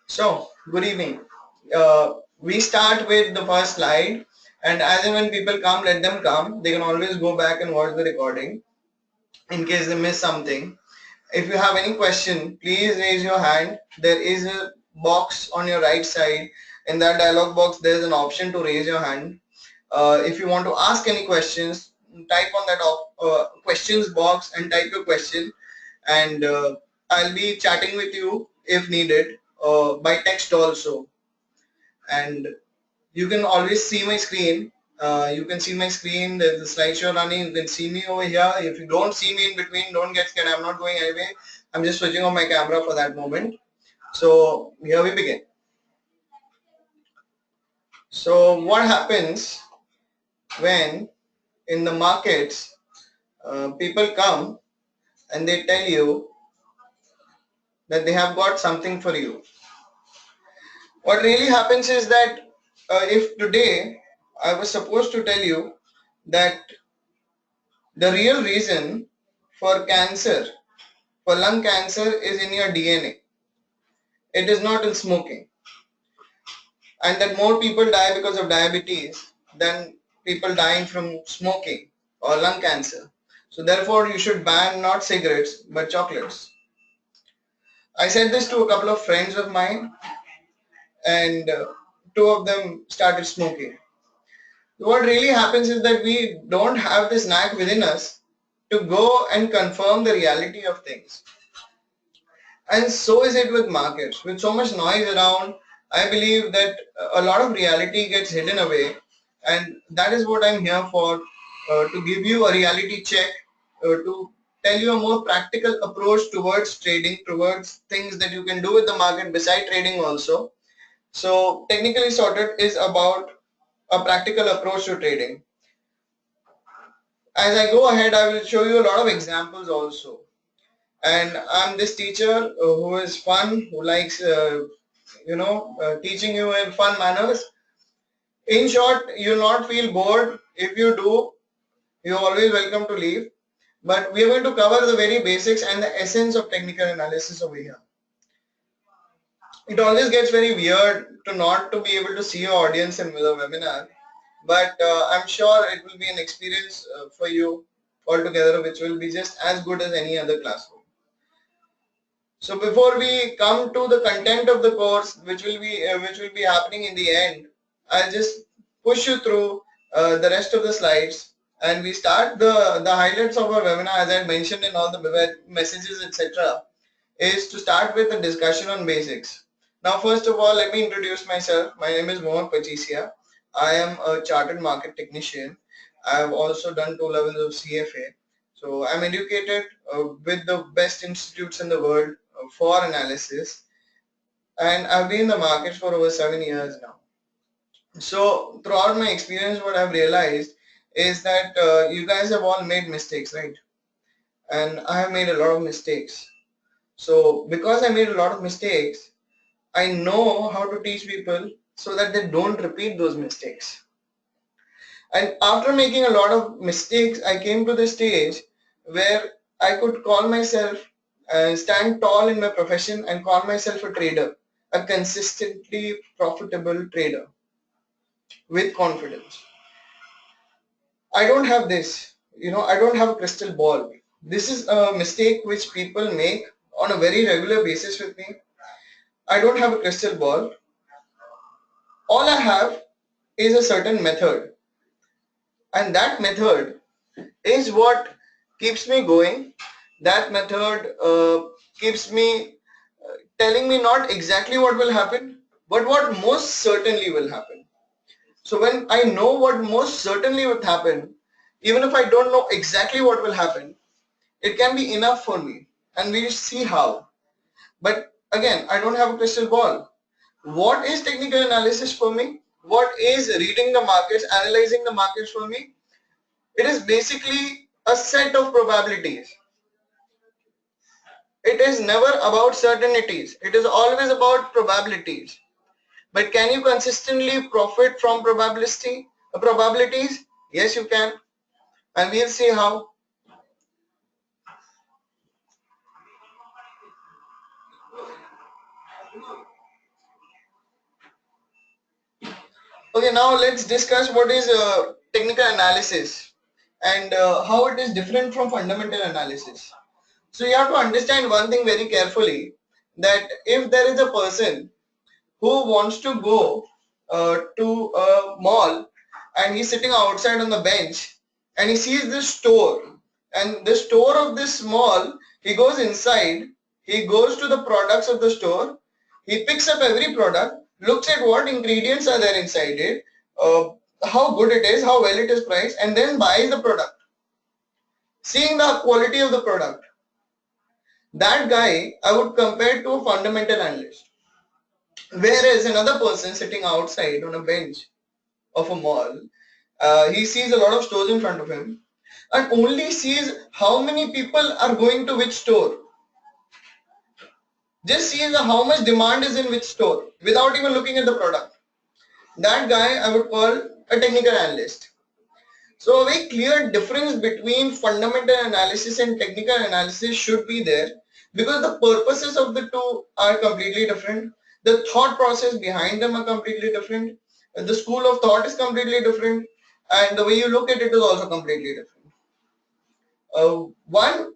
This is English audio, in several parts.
So, good evening. We start with the first slide, and as and when people come, let them come. They can always go back and watch the recording in case they miss something. If you have any question, please raise your hand. There is a box on your right side. In that dialog box, there is an option to raise your hand. If you want to ask any questions, type on that questions box and type your question, and I'll be chatting with you if needed by text also. And you can always see my screen. You can see my screen. There's a slideshow running. You can see me over here. If you don't see me in between, don't get scared. I'm not going anywhere. I'm just switching on my camera for that moment. So here we begin. So what happens when in the markets people come and they tell you that they have got something for you? What really happens is that if today I was supposed to tell you that the real reason for cancer, for lung cancer, is in your DNA. It is not in smoking. And that more people die because of diabetes than people dying from smoking or lung cancer. So therefore you should ban not cigarettes but chocolates. I said this to a couple of friends of mine, and two of them started smoking. What really happens is that we don't have this knack within us to go and confirm the reality of things. And so is it with markets. With so much noise around, I believe that a lot of reality gets hidden away, and that is what I'm here for, to give you a reality check, to tell you a more practical approach towards trading, towards things that you can do with the market beside trading also. So technically sorted is about a practical approach to trading. As I go ahead, I will show you a lot of examples also. And I'm this teacher who is fun, who likes, teaching you in fun manners. In short, you'll not feel bored. If you do, you're always welcome to leave. But we are going to cover the very basics and the essence of technical analysis over here. It always gets very weird to not to be able to see your audience in the webinar, but I'm sure it will be an experience for you altogether, which will be just as good as any other classroom. So before we come to the content of the course, which will be happening in the end, I'll just push you through the rest of the slides, and we start the highlights of our webinar, as I mentioned in all the messages, etc., is to start with a discussion on basics. Now, first of all, let me introduce myself. My name is Mohan Pachisia. I am a chartered market technician. I have also done 2 levels of CFA. So I'm educated with the best institutes in the world for analysis, and I've been in the markets for over 7 years now. So throughout my experience, what I've realized is that you guys have all made mistakes, right? And I have made a lot of mistakes. So because I made a lot of mistakes, I know how to teach people so that they don't repeat those mistakes. And after making a lot of mistakes, I came to the stage where I could call myself, stand tall in my profession and call myself a trader, a consistently profitable trader with confidence. I don't have this, I don't have a crystal ball. This is a mistake which people make on a very regular basis with me. I don't have a crystal ball. All I have is a certain method, and that method is what keeps me going. That method keeps me telling me not exactly what will happen, but what most certainly will happen. So when I know what most certainly would happen, even if I don't know exactly what will happen, it can be enough for me, and we'll see how. But again, I don't have a crystal ball. What is technical analysis for me? What is reading the markets, analyzing the markets for me? It is basically a set of probabilities. It is never about certainties. It is always about probabilities. But can you consistently profit from probabilities? Yes, you can. And we'll see how. Okay, now let's discuss what is technical analysis and how it is different from fundamental analysis. So you have to understand one thing very carefully, that if there is a person who wants to go to a mall and he's sitting outside on the bench and he sees this store, and the store of this mall, he goes inside, he goes to the products of the store, he picks up every product, looks at what ingredients are there inside it, how good it is, how well it is priced, and then buys the product, seeing the quality of the product. That guy I would compare to a fundamental analyst. Whereas another person sitting outside on a bench of a mall, he sees a lot of stores in front of him and only sees how many people are going to which store. Just sees how much demand is in which store without even looking at the product. That guy I would call a technical analyst. So a very clear difference between fundamental analysis and technical analysis should be there, because the purposes of the two are completely different. The thought process behind them are completely different. The school of thought is completely different, and the way you look at it is also completely different. One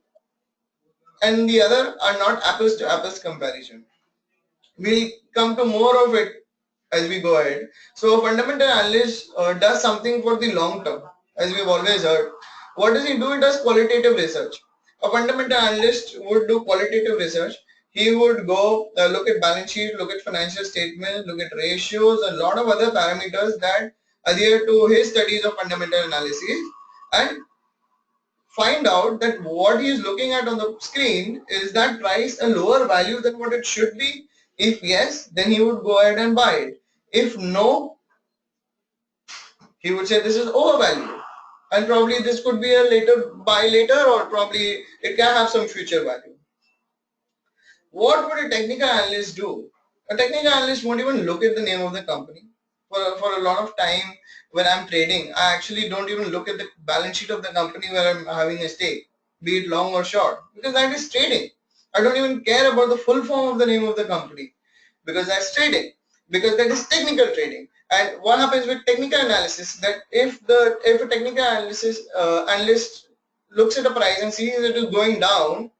and the other are not apples to apples comparison. We'll come to more of it as we go ahead. So a fundamental analyst does something for the long term, as we've always heard. What does he do? He does qualitative research. A fundamental analyst would do qualitative research. He would go look at balance sheet, look at financial statements, look at ratios, a lot of other parameters that adhere to his studies of fundamental analysis, and find out that what he is looking at on the screen, is that price a lower value than what it should be. If yes, then he would go ahead and buy it. If no, he would say this is overvalued, and probably this could be a later buy later, or probably it can have some future value. What would a technical analyst do? A technical analyst won't even look at the name of the company. For a lot of time when I'm trading, I actually don't even look at the balance sheet of the company where I'm having a stake, be it long or short, because that is trading. I don't even care about the full form of the name of the company, because that's trading, because that is technical trading. And what happens with technical analysis, that if a technical analyst looks at a price and sees it is going down,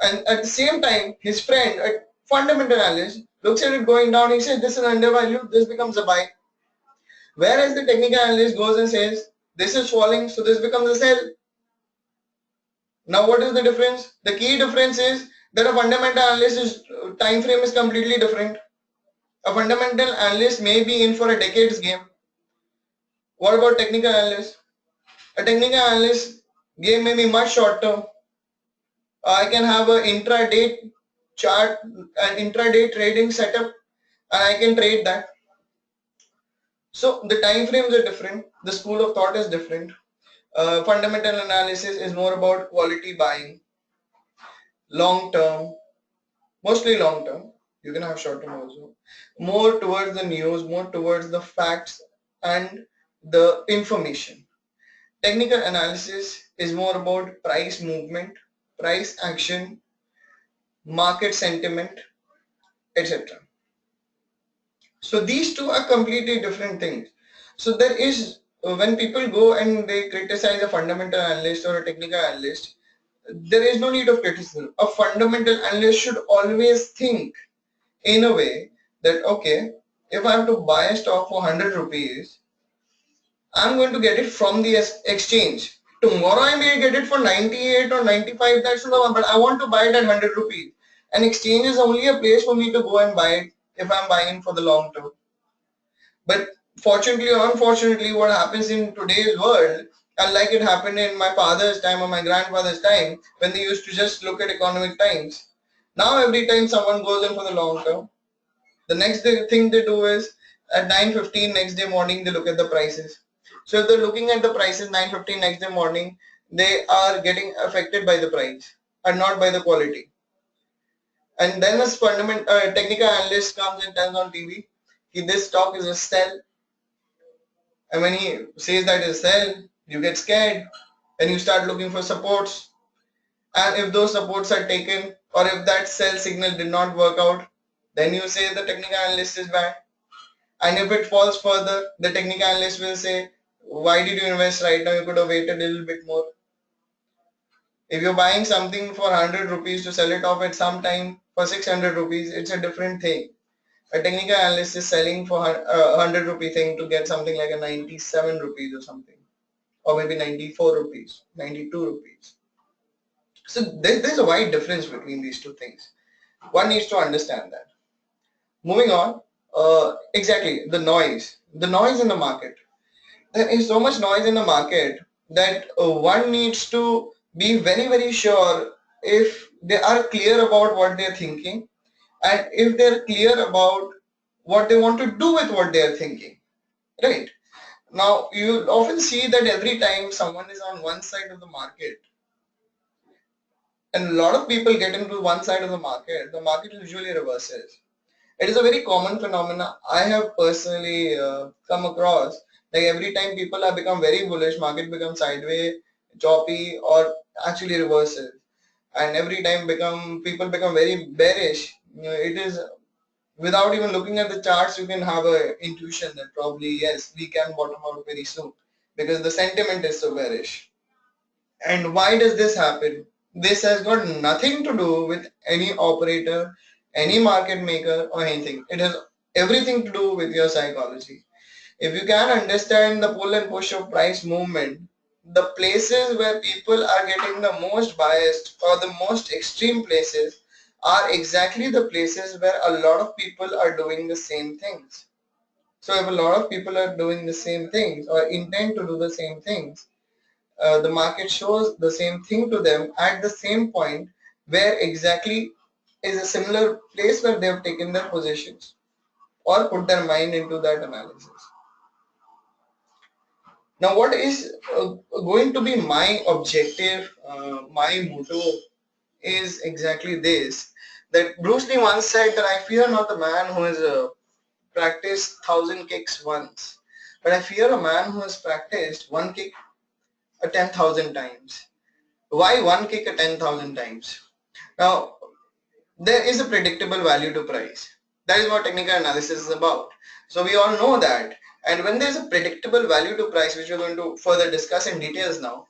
and at the same time his friend, a fundamental analyst, looks at it going down, he says this is undervalued, this becomes a buy. Whereas the technical analyst goes and says this is falling, so this becomes a sell. Now what is the difference? The key difference is that a fundamental analyst time frame is completely different. A fundamental analyst may be in for a decades game. What about technical analyst? A technical analyst game may be much shorter. I can have an intraday chart, an intraday trading setup, and I can trade that. So the time frames are different. The school of thought is different. Fundamental analysis is more about quality buying, long term, mostly long term. You can have short term also. More towards the news, more towards the facts and the information. Technical analysis is more about price movement, price action, market sentiment, etc. So these two are completely different things. So there is, when people go and they criticize a fundamental analyst or a technical analyst, there is no need of criticism. A fundamental analyst should always think in a way that, okay, if I have to buy a stock for 100 rupees, I'm going to get it from the exchange. Tomorrow I may get it for 98 or 95, that's no one, but I want to buy it at 100 rupees. An exchange is only a place for me to go and buy it if I'm buying for the long term. But fortunately or unfortunately, what happens in today's world, unlike it happened in my father's time or my grandfather's time, when they used to just look at economic times, now every time someone goes in for the long term, the next thing they do is at 9:15 next day morning, they look at the prices. So if they're looking at the prices 9:15 next day morning, they are getting affected by the price and not by the quality. And then a technical analyst comes and tells on TV, this stock is a sell. And when he says that is sell, you get scared and you start looking for supports. And if those supports are taken, or if that sell signal did not work out, Then you say the technical analyst is bad. And if it falls further, the technical analyst will say, why did you invest right now? You could have waited a little bit more. If you're buying something for 100 rupees to sell it off at some time for 600 rupees, it's a different thing. A technical analyst is selling for a 100 rupee thing to get something like a 97 rupees or something, or maybe 94 rupees, 92 rupees. So there's a wide difference between these two things. One needs to understand that. Moving on, exactly, the noise in the market. There is so much noise in the market that one needs to be very, very sure if they are clear about what they're thinking and if they're clear about what they want to do with what they're thinking, right? Now, you often see that every time someone is on one side of the market and a lot of people get into one side of the market usually reverses. It is a very common phenomena I have personally come across. Like every time people have become very bullish, market becomes sideways, choppy, or actually reverses. And every time people become very bearish. It is without even looking at the charts, you can have a intuition that probably yes, we can bottom out very soon because the sentiment is so bearish. And why does this happen? This has got nothing to do with any operator, any market maker or anything. It has everything to do with your psychology. If you can understand the pull and push of price movement, the places where people are getting the most biased or the most extreme places are exactly the places where a lot of people are doing the same things. So if a lot of people are doing the same things or intend to do the same things, the market shows the same thing to them at the same point where exactly is a similar place where they have taken their positions or put their mind into that analysis. Now what is going to be my objective, my motto is exactly this, that Bruce Lee once said that I fear not the man who has practiced 1,000 kicks once, but I fear a man who has practiced one kick 10,000 times. Why one kick 10,000 times? Now, there is a predictable value to price. That is what technical analysis is about. So we all know that. And when there is a predictable value to price, which we're going to further discuss in details now,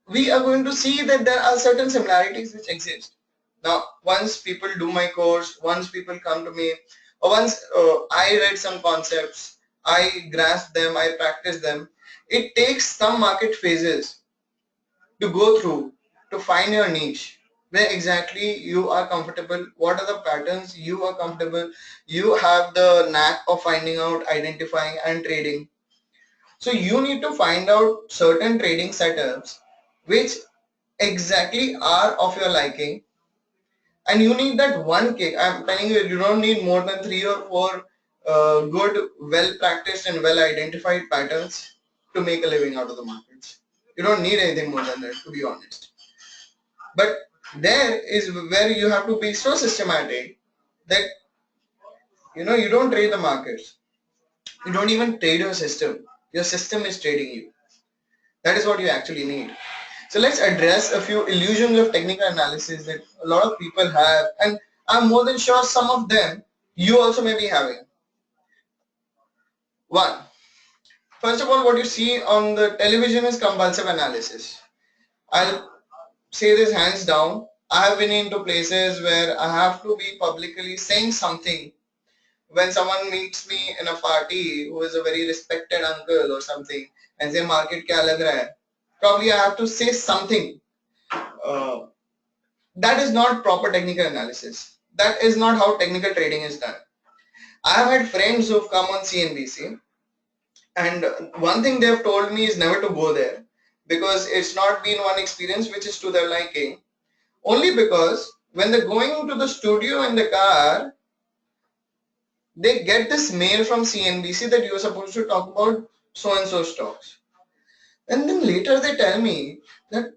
we are going to see that there are certain similarities which exist. Now, once people do my course, once people come to me, or once I read some concepts, I grasp them, I practice them, it takes some market phases to go through to find your niche, where exactly you are comfortable, what are the patterns you are comfortable, you have the knack of finding out, identifying and trading. So you need to find out certain trading setups which exactly are of your liking, and you need that one kick. I'm telling you, you don't need more than 3 or 4 good, well practiced and well identified patterns to make a living out of the markets. You don't need anything more than that, to be honest. But there is where you have to be so systematic that you don't trade the markets. You don't even trade your system. Your system is trading you. That is what you actually need. So let's address a few illusions of technical analysis that a lot of people have, and I'm more than sure some of them you also may be having. One, first of all, what you see on the television is compulsive analysis. I'll say this hands down. I have been into places where I have to be publicly saying something. When someone meets me in a party who is a very respected uncle or something and say market kya lag raha hai, probably I have to say something. Uh, that is not proper technical analysis. That is not how technical trading is done. I have had friends who have come on CNBC, and one thing they have told me is never to go there because it's not been one experience which is to their liking. Only because when they're going to the studio in the car, they get this mail from CNBC that you're supposed to talk about so and so stocks. And then later they tell me that,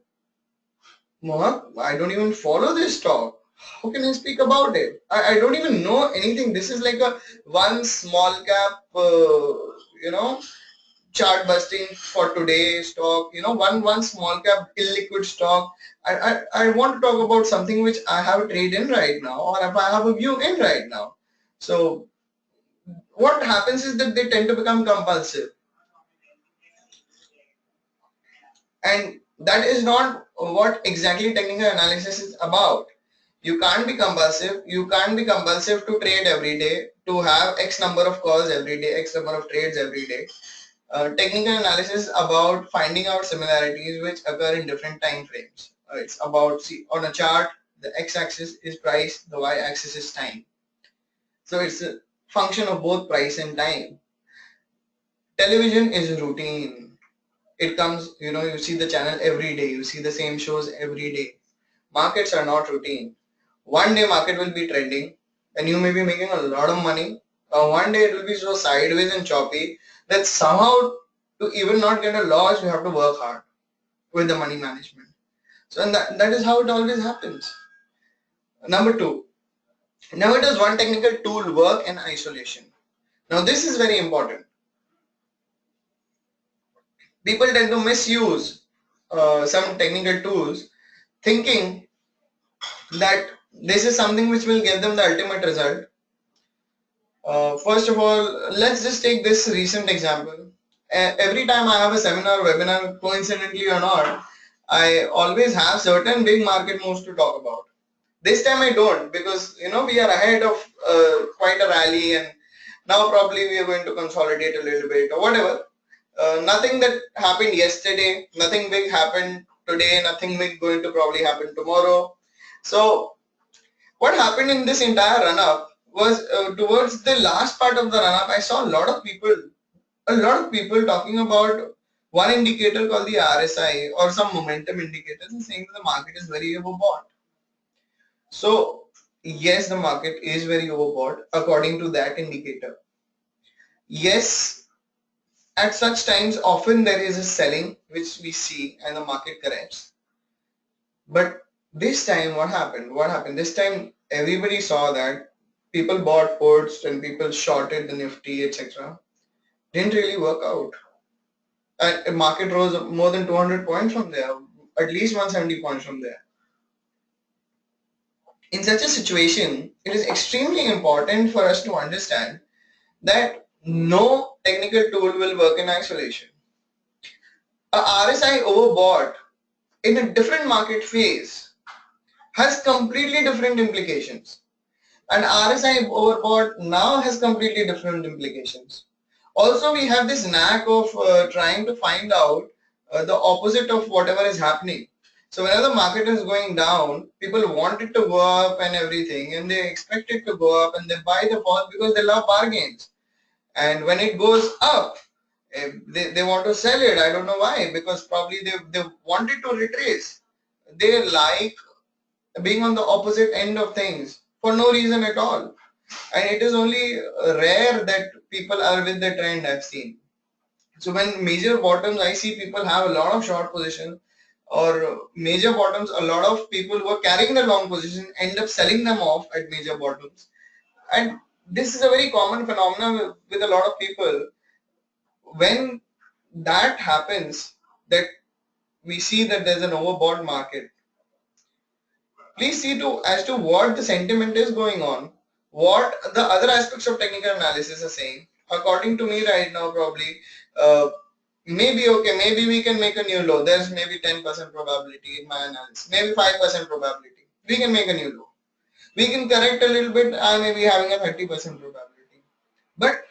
Mohak, I don't even follow this stock. How can I speak about it? I don't even know anything. This is like a one small cap, chart busting for today stock, one small cap illiquid stock. I want to talk about something which I have a trade in right now or if I have a view in right now. So what happens is that they tend to become compulsive, and that is not what exactly technical analysis is about. You can't be compulsive. You can't be compulsive to trade every day, to have X number of calls every day, X number of trades every day. Technical analysis is about finding out similarities which occur in different time frames. It's about, see, on a chart, the x-axis is price, the y-axis is time. So it's a function of both price and time. Television is routine. It comes, you see the channel every day, you see the same shows every day. Markets are not routine. One day market will be trending and you may be making a lot of money. One day it will be so sideways and choppy that somehow to even not get a loss you have to work hard with the money management. So and that is how it always happens. Number two, never does one technical tool work in isolation. Now this is very important. People tend to misuse some technical tools thinking that this is something which will give them the ultimate result. First of all, let's just take this recent example. Every time I have a seminar, webinar, coincidentally or not, I always have certain big market moves to talk about. This time I don't, because we are ahead of quite a rally, and now probably we are going to consolidate a little bit or whatever. Nothing that happened yesterday, nothing big happened today, nothing big going to probably happen tomorrow. So what happened in this entire run-up was towards the last part of the run-up, I saw a lot of people talking about one indicator called the RSI or some momentum indicators and saying that the market is very overbought. So yes, the market is very overbought according to that indicator. Yes, at such times often there is a selling which we see and the market corrects. But this time what happened? This time everybody saw that people bought puts and people shorted the Nifty, etc. Didn't really work out. And the market rose more than 200 points from there, at least 170 points from there. In such a situation, it is extremely important for us to understand that no technical tool will work in isolation. A RSI overbought in a different market phase has completely different implications. And RSI overbought now has completely different implications. Also, we have this knack of trying to find out the opposite of whatever is happening. So whenever the market is going down, people want it to go up and everything, and they expect it to go up, and they buy the fall because they love bargains. And when it goes up, they want to sell it. I don't know why, because probably they want it to retrace. They like being on the opposite end of things for no reason at all. And it is only rare that people are with the trend, I've seen. So when major bottoms, I see people have a lot of short position, or major bottoms, a lot of people who are carrying the long position end up selling them off at major bottoms. And this is a very common phenomenon with a lot of people. When that happens, that we see that there's an overbought market, please see as to what the sentiment is going on, what the other aspects of technical analysis are saying. According to me right now, probably maybe we can make a new low. There's maybe 10% probability in my analysis, maybe 5% probability. We can make a new low. We can correct a little bit. I may be having a 30% probability. But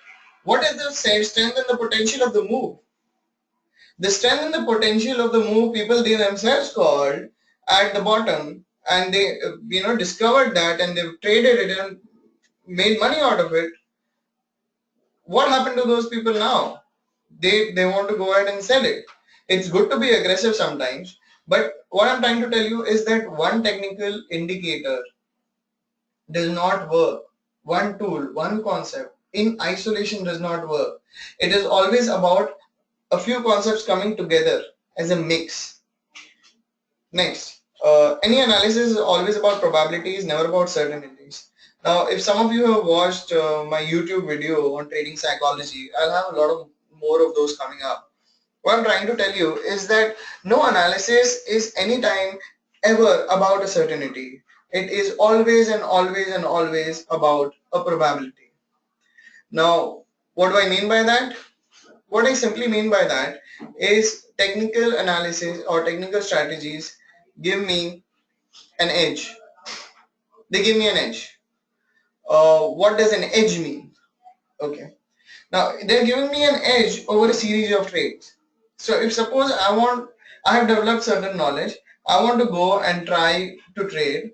what is the strength and the potential of the move? The strength and the potential of the move, people they themselves called at the bottom, and they discovered that, and they've traded it and made money out of it. What happened to those people now? They want to go ahead and sell it. It's good to be aggressive sometimes, but what I'm trying to tell you is that one technical indicator does not work. One tool, one concept in isolation does not work. It is always about a few concepts coming together as a mix. Next, any analysis is always about probabilities, never about certainties. Now, if some of you have watched my YouTube video on trading psychology, I'll have a lot of more of those coming up. What I'm trying to tell you is that no analysis is anytime ever about a certainty. It is always and always and always about a probability. Now, what do I mean by that? What I simply mean by that is technical analysis or technical strategies give me an edge. They give me an edge. What does an edge mean? Okay. Now they're giving me an edge over a series of trades. So if suppose I have developed certain knowledge, I want to go and try to trade.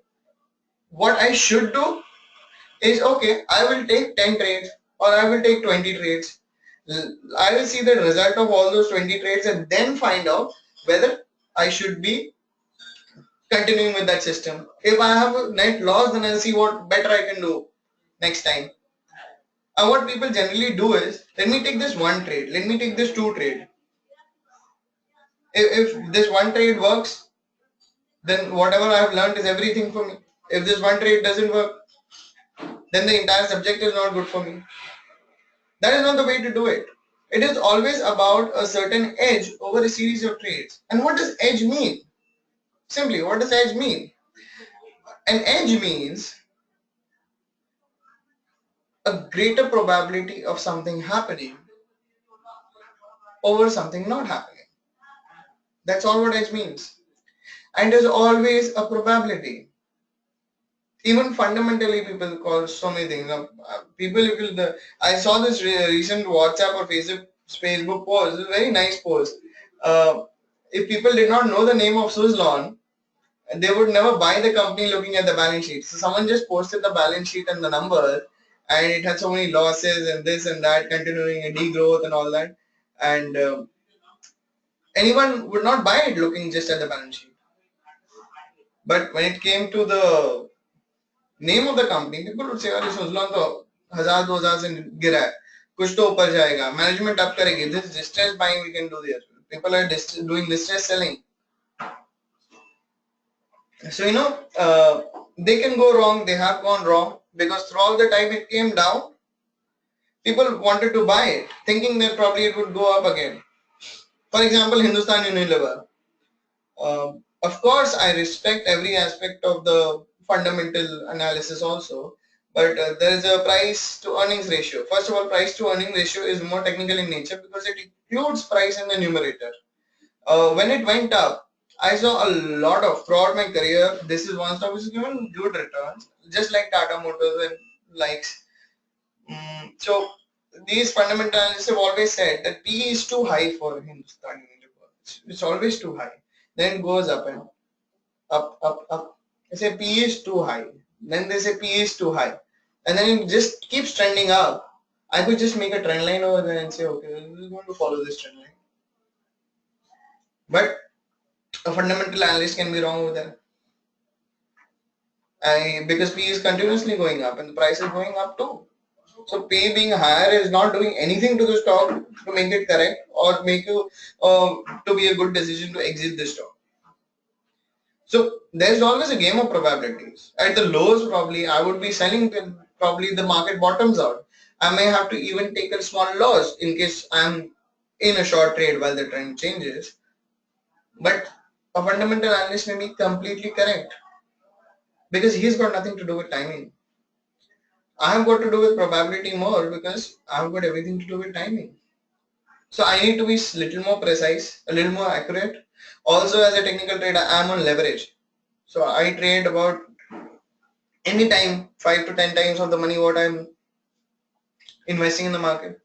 What I should do is, okay, I will take 10 trades or I will take 20 trades. I will see the result of all those 20 trades and then find out whether I should be continuing with that system. If I have a net loss, then I'll see what better I can do next time. And what people generally do is, let me take this one trade, let me take this two trade. If this one trade works, then whatever I have learned is everything for me. If this one trade doesn't work, then the entire subject is not good for me. That is not the way to do it. It is always about a certain edge over a series of trades. And what does edge mean? Simply, what does edge mean? An edge means a greater probability of something happening over something not happening. That's all what edge means. And there's always a probability. Even fundamentally, people call so many things. I saw this recent WhatsApp or Facebook post. It's a very nice post. If people did not know the name of Suzlon, they would never buy the company looking at the balance sheet. So someone just posted the balance sheet and the number, and it had so many losses and this and that, continuing a degrowth and all that. And anyone would not buy it looking just at the balance sheet. But when it came to the name of the company, people would say, अरे सुजलॉन तो 1000-2000 से गिरा है, कुछ तो ऊपर जाएगा, management up करेगी. This distress buying we can do there. People are doing distress selling. So they can go wrong. They have gone wrong because throughout the time it came down, people wanted to buy it, thinking that probably it would go up again. For example, Hindustan Unilever. Of course, I respect every aspect of the fundamental analysis also, but there is a price to earnings ratio. First of all, price to earning ratio is more technical in nature because it includes price in the numerator. When it went up, I saw a lot of, throughout my career, this is one stock which is given good returns, just like Tata Motors and likes. So these fundamental analysts have always said that P is too high for Hindustan Unilever. It's always too high. Then it goes up and up. They say P is too high. Then they say P is too high. And then it just keeps trending up. I could just make a trend line over there and say, okay, we're going to follow this trend line. But a fundamental analyst can be wrong over there. Because P is continuously going up and the price is going up too. So P being higher is not doing anything to the stock to make it correct or make you to be a good decision to exit the stock. So there's always a game of probabilities. At the lows, probably I would be selling till probably the market bottoms out. I may have to even take a small loss in case I'm in a short trade while the trend changes. But a fundamental analyst may be completely correct because he's got nothing to do with timing. I have got to do with probability more because I have got everything to do with timing. So I need to be a little more precise, a little more accurate. Also, as a technical trader, I am on leverage. So I trade about any time 5 to 10 times of the money what I'm investing in the market.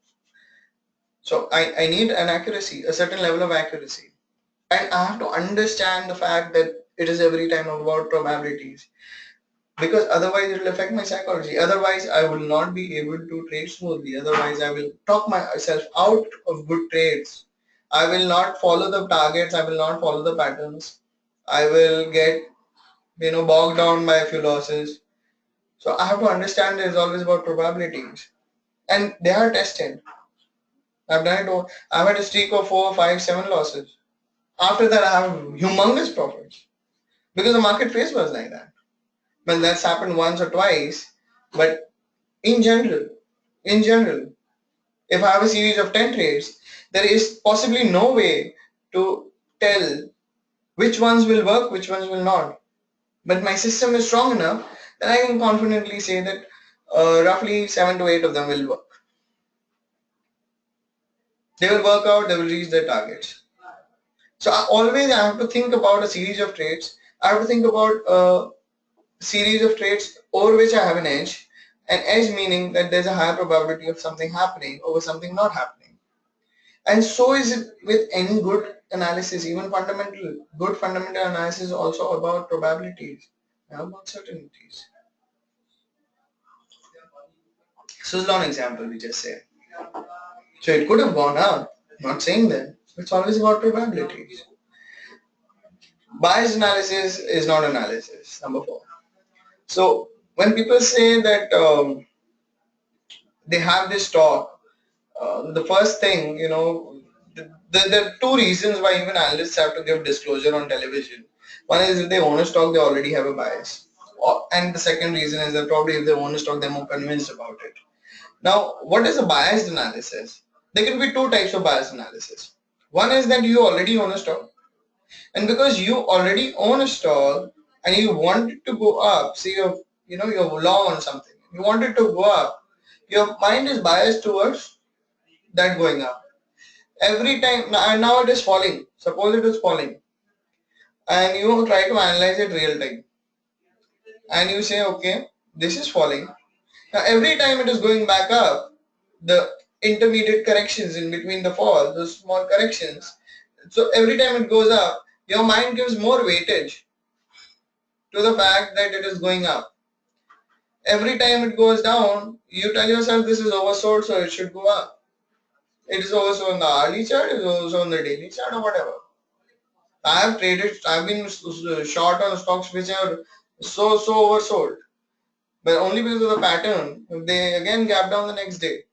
So I need an accuracy, a certain level of accuracy. And I have to understand the fact that it is every time about probabilities. Because otherwise it will affect my psychology. Otherwise I will not be able to trade smoothly. Otherwise I will talk myself out of good trades. I will not follow the targets. I will not follow the patterns. I will get bogged down by a few losses. So I have to understand it is always about probabilities. And they are tested. I've done it. I've had a streak of 4, 5, 7 losses. After that I have humongous profits. Because the market phase was like that. Well, that's happened once or twice, but in general, if I have a series of 10 trades, there is possibly no way to tell which ones will work, which ones will not. But my system is strong enough that I can confidently say that roughly 7 to 8 of them will work. They will work out, they will reach their targets. So I have to think about a series of traits. I have to think about a series of traits over which I have an edge. An edge meaning that there's a higher probability of something happening over something not happening. And so is it with any good analysis, even good fundamental analysis is also about probabilities, about certainties. So it's not an example we just say. So it could have gone up, not saying that. It's always about probabilities. Bias analysis is not analysis, number 4. So when people say that they have this talk, the first thing, the two reasons why even analysts have to give disclosure on television. One is if they own a stock, they already have a bias. And the second reason is that probably if they own a stock, they're more convinced about it. Now, what is a biased analysis? There can be two types of bias analysis. One is that you already own a stock, and because you already own a stock and you want it to go up, say you're long on something, you want it to go up, your mind is biased towards that going up. Every time, and now it is falling. Suppose it is falling, and you try to analyze it real time, and you say, okay, this is falling. Now every time it is going back up, the intermediate corrections in between the fall, those small corrections. So every time it goes up, your mind gives more weightage to the fact that it is going up. Every time it goes down, you tell yourself this is oversold, so it should go up. It is oversold on the hourly chart, it is oversold on the daily chart or whatever. I've been short on stocks which are so oversold, but only because of the pattern, they again gap down the next day.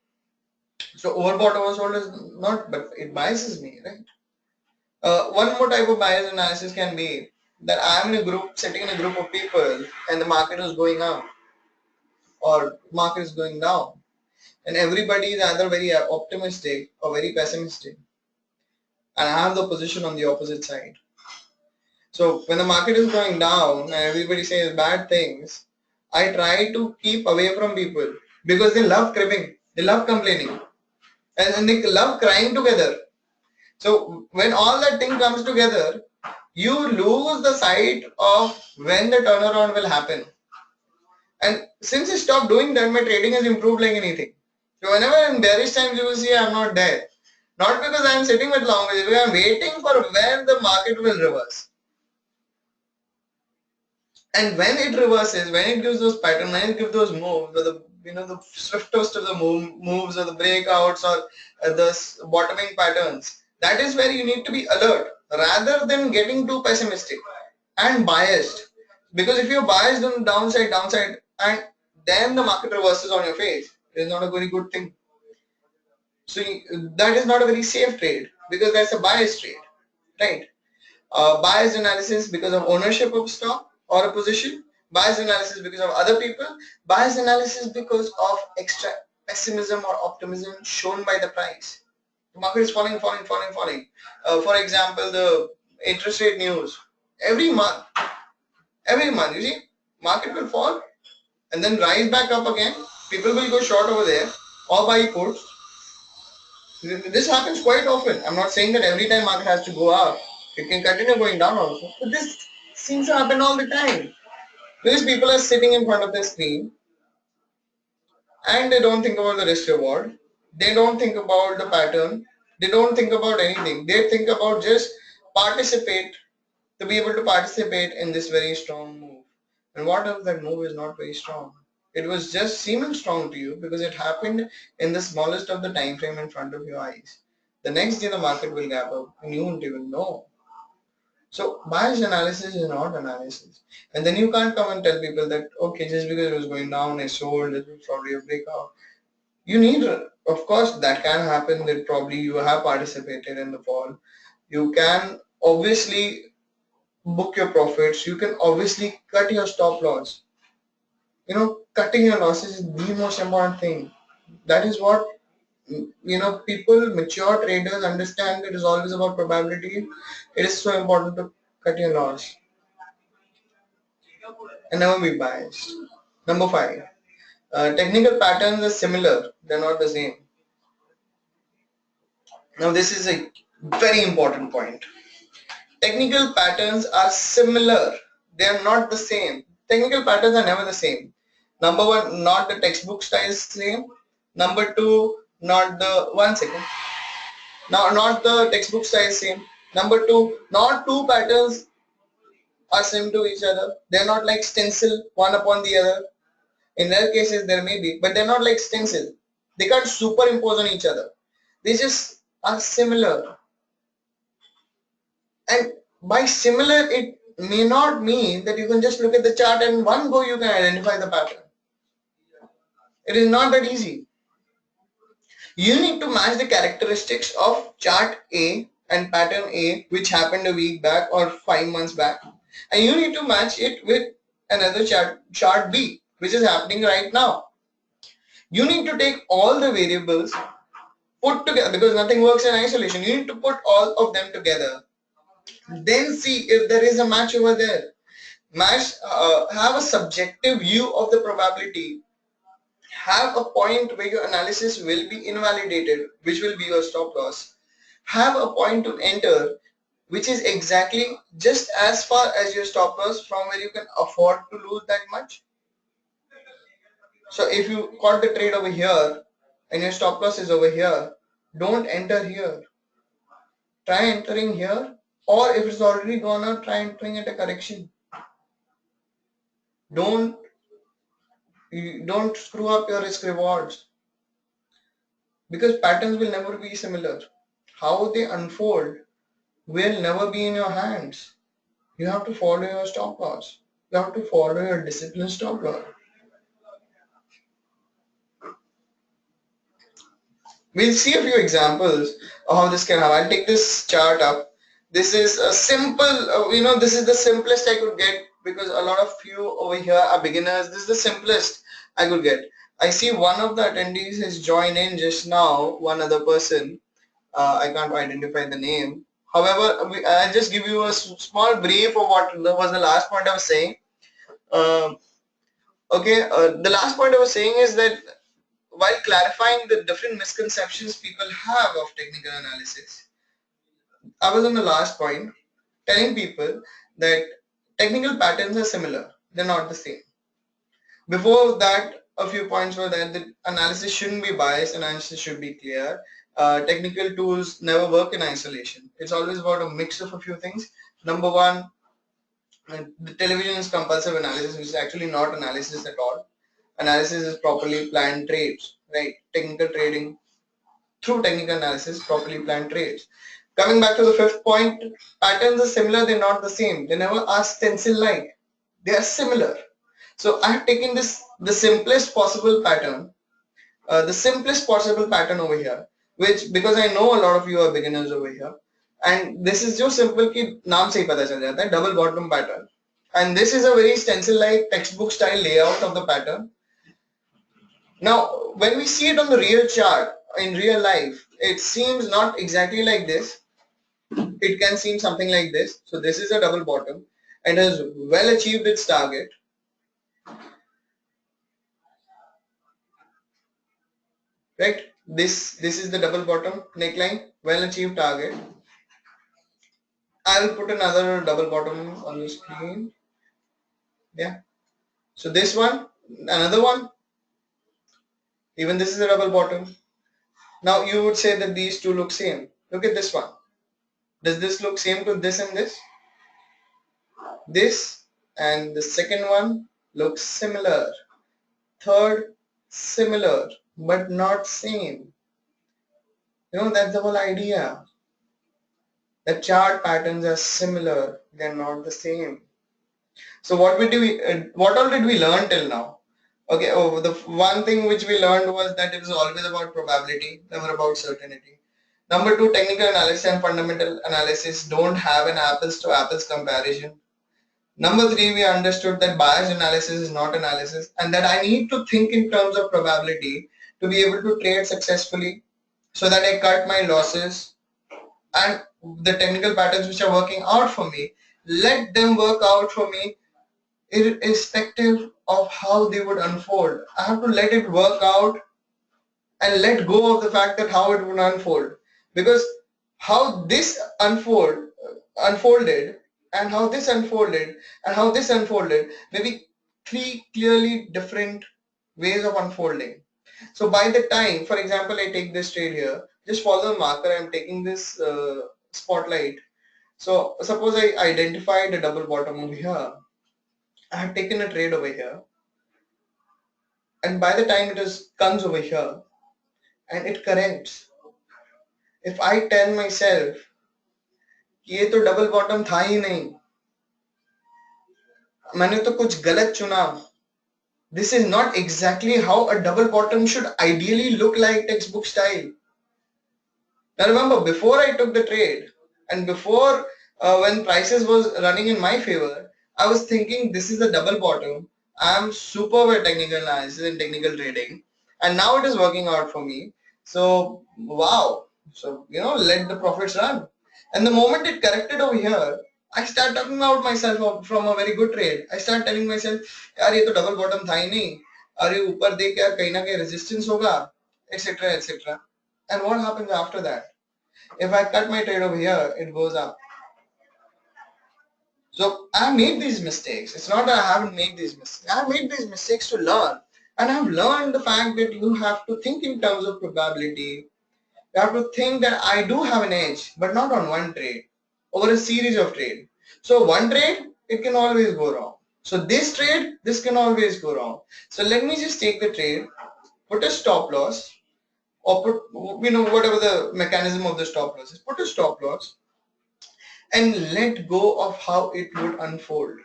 So overbought, oversold is not, but it biases me, right? One more type of bias analysis can be that I'm in a group, sitting in a group of people, and the market is going up or market is going down, and everybody is either very optimistic or very pessimistic, and I have the position on the opposite side. So when the market is going down and everybody says bad things, I try to keep away from people because they love cribbing, they love complaining, and they love crying together. So when all that thing comes together, you lose the sight of when the turnaround will happen. And since I stopped doing that, my trading has improved like anything. So whenever in bearish times you will see I'm not there. Not because I'm sitting with long, because I'm waiting for when the market will reverse. And when it reverses, when it gives those patterns, when it gives those moves, or the swiftest of the moves or the breakouts or the bottoming patterns, that is where you need to be alert rather than getting too pessimistic and biased. Because if you're biased on downside, and then the market reverses on your face, it is not a very good thing. So that is not a very safe trade because that's a biased trade, right? Bias analysis because of ownership of stock or a position, bias analysis because of other people, bias analysis because of extra pessimism or optimism shown by the price. The market is falling. For example, the interest rate news. Every month, you see, market will fall and then rise back up again. People will go short over there or buy puts. This happens quite often. I'm not saying that every time market has to go up. It can continue going down also. But this seems to happen all the time. Because people are sitting in front of the screen and they don't think about the risk reward. They don't think about the pattern. They don't think about anything. They think about just participate, to be able to participate in this very strong move. And what if that move is not very strong? It was just seeming strong to you because it happened in the smallest of the time frame in front of your eyes. The next day the market will gap up and you won't even know. So bias analysis is not analysis. And then you can't come and tell people that, okay, just because it was going down, I sold, it was probably a breakout. You need, of course, that can happen, that probably you have participated in the fall. You can obviously book your profits. You can obviously cut your stop loss. Cutting your losses is the most important thing. That is what, people, mature traders understand. It is always about probability. It is so important to cut your loss and never be biased. Number 5, technical patterns are similar. They're not the same. Now this is a very important point. Technical patterns are similar. They are not the same. Technical patterns are never the same. Number one, not the textbook style same. Number two, not the one second. Now, not the textbook style same. Number two, not two patterns are same to each other. They're not like stencil one upon the other. In rare cases there may be, but they're not like stencil. They can't superimpose on each other. They just are similar. And by similar, it may not mean that you can just look at the chart and one go you can identify the pattern. It is not that easy. You need to match the characteristics of chart A and pattern A, which happened a week back or 5 months back, and you need to match it with another chart B, which is happening right now. You need to take all the variables, put together, because nothing works in isolation. You need to put all of them together, then see if there is a match over there. Have a subjective view of the probability. Have a point where your analysis will be invalidated, which will be your stop loss. Have a point to enter, which is exactly just as far as your stop loss from where you can afford to lose that much. So if you caught the trade over here and your stop loss is over here, don't enter here. Try entering here, or if it's already gone out, try entering at a correction. Don't screw up your risk rewards, because patterns will never be similar. How they unfold will never be in your hands. You have to follow your stop loss. You have to follow your disciplined stop loss. We'll see a few examples of how this can happen. I'll take this chart up. This is a simple, this is the simplest I could get, because a lot of you over here are beginners. This is the simplest I could get. I see one of the attendees has joined in just now, one other person. I can't identify the name. However, I'll just give you a small brief of what was the last point I was saying. The last point I was saying is that while clarifying the different misconceptions people have of technical analysis, I was on the last point telling people that technical patterns are similar. They're not the same. Before that, a few points were that the analysis shouldn't be biased, analysis should be clear. Technical tools never work in isolation. It's always about a mix of a few things. Number one, the television is compulsive analysis, which is actually not analysis at all. Analysis is properly planned trades, right? Technical trading through technical analysis, properly planned trades. Coming back to the fifth point, patterns are similar, they're not the same. They never are stencil-like. They are similar. So I have taken the simplest possible pattern over here, which, because I know a lot of you are beginners over here, and this is just simple कि नाम से ही पता चल जाता है, double bottom pattern, and this is a very stencil like textbook style layout of the pattern. Now when we see it on the real chart in real life, it seems not exactly like this. It can seem something like this. So this is a double bottom and has well achieved its target. Right? This is the double bottom neckline, well achieved target. I will put another double bottom on the screen. Yeah. So this one, another one, even this is a double bottom. Now you would say that these two look same. Look at this one. Does this look same to this and this? This and the second one looks similar. Third, similar, but not same. That's the whole idea. The chart patterns are similar, they're not the same. So what all did we learn till now? Okay, the one thing which we learned was that it is always about probability, never about certainty. Number two, technical analysis and fundamental analysis don't have an apples to apples comparison. Number three, we understood that biased analysis is not analysis, and that I need to think in terms of probability to be able to trade successfully, so that I cut my losses, and the technical patterns which are working out for me, let them work out for me irrespective of how they would unfold. I have to let it work out and let go of the fact that how it would unfold. because how this unfolded and how this unfolded and how this unfolded may be three clearly different ways of unfolding. So by the time, for example, I take this trade here, just follow the marker. I'm taking this spotlight. So suppose I identified a double bottom over here. I have taken a trade over here, and by the time comes over here and it corrects, if I tell myself कि ये तो double bottom था ही नहीं, मैंने तो कुछ गलत चुना, this is not exactly how a double bottom should ideally look like textbook style. Now remember, before I took the trade and before when prices was running in my favor, I was thinking this is a double bottom. I am super with technical analysis and technical trading, and now it is working out for me. So wow, so let the profits run. And the moment it corrected over here, I start talking about myself from a very good trade. I start telling myself, यार ये तो double bottom था ही नहीं, अरे ऊपर देख यार कहीं ना कहीं resistance होगा, etc. etc. And what happens after that? If I cut my trade over here, it goes up. So I made these mistakes. It's not that I haven't made these mistakes. I have made these mistakes to learn. And I've learned the fact that you have to think in terms of probability. You have to think that I do have an edge, but not on one trade, over a series of trades. So one trade, it can always go wrong. So this trade, this can always go wrong. So let me just take the trade, put a stop loss, or put, whatever the mechanism of the stop loss is, put a stop loss and let go of how it would unfold.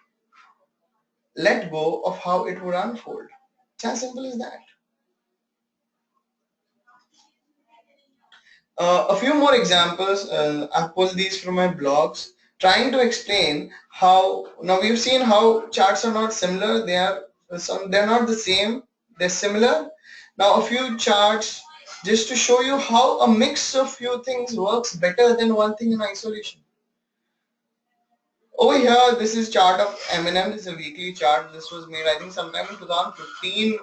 Let go of how it would unfold. It's as simple as that. A few more examples. I've pulled these from my blogs, trying to explain how. Now we've seen how charts are not similar. They're not the same. They're similar. Now a few charts just to show you how a mix of few things works better than one thing in isolation. Over here, this is chart of M&M. This is a weekly chart. This was made, I think, sometime in 2015.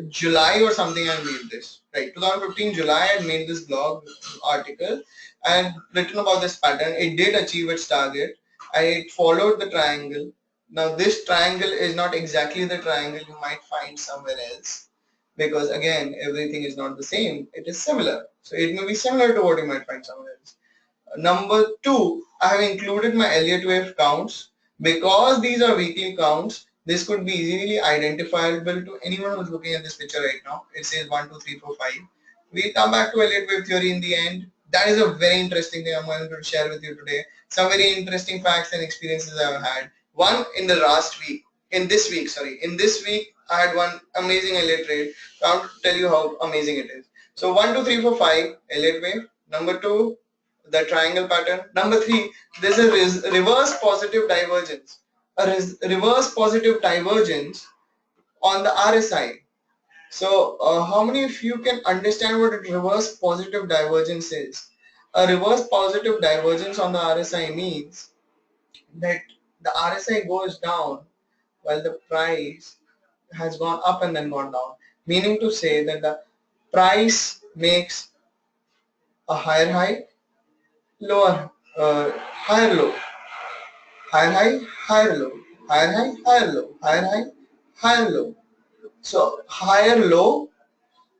July or something I made this, right? 2015 July I made this blog article and written about this pattern. It did achieve its target. I followed the triangle. Now this triangle is not exactly the triangle you might find somewhere else, because again everything is not the same. It is similar. So it may be similar to what you might find somewhere else. Number two, I have included my Elliott wave counts. Because these are weekly counts, this could be easily identifiable to anyone who's looking at this picture right now. It says 1, 2, 3, 4, 5. We'll come back to Elliott wave theory in the end. That is a very interesting thing I'm going to share with you today. Some very interesting facts and experiences I've had. One in the last week, in this week I had one amazing Elliott trade. So I want to tell you how amazing it is. So 1, 2, 3, 4, 5 Elliott wave. Number 2, the triangle pattern. Number 3, there's a reverse positive divergence. A reverse positive divergence on the RSI. So how many of you can understand what a reverse positive divergence is? A reverse positive divergence on the RSI means that the RSI goes down while the price has gone up and then gone down. Meaning to say that the price makes a higher high, lower, higher low, higher high, higher low, higher high, higher low, higher high, higher low. So higher low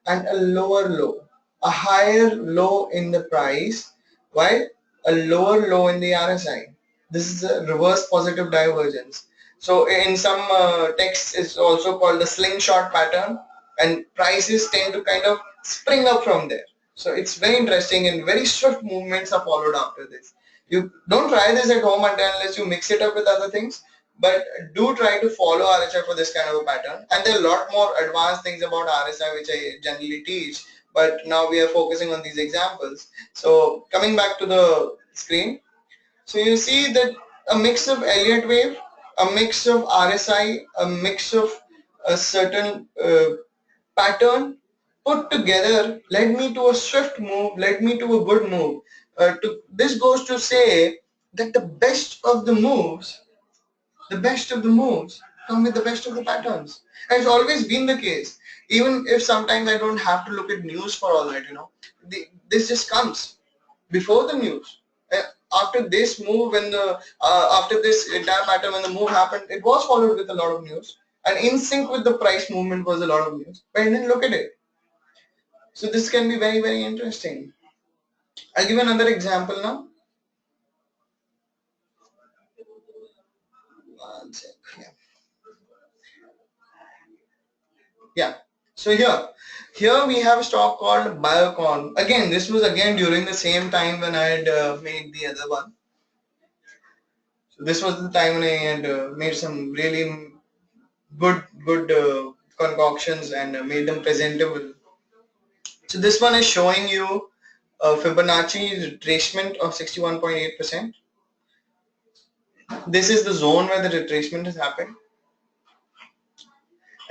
and a lower low. A higher low in the price while a lower low in the RSI. This is a reverse positive divergence. So in some texts it's also called the slingshot pattern, and prices tend to kind of spring up from there. So it's very interesting and very swift movements are followed after this. You don't try this at home unless you mix it up with other things, but do try to follow RSI for this kind of a pattern. And there are a lot more advanced things about RSI which I generally teach, but now we are focusing on these examples. So coming back to the screen, so you see that a mix of Elliott wave, a mix of RSI, a mix of a certain pattern put together led me to a swift move, led me to a good move. This goes to say that the best of the moves come with the best of the patterns. And it's always been the case. Even if sometimes I don't have to look at news for all that, this just comes before the news. After this move, when the after this entire pattern, when the move happened, it was followed with a lot of news, and in sync with the price movement was a lot of news. But I didn't look at it. So this can be very, very interesting. I'll give another example now. One sec. Yeah. So here we have a stock called Biocon. Again, this was again during the same time when I had made the other one. So this was the time when I had made some really good concoctions and made them presentable. So this one is showing you Fibonacci retracement of 61.8%. This is the zone where the retracement has happened.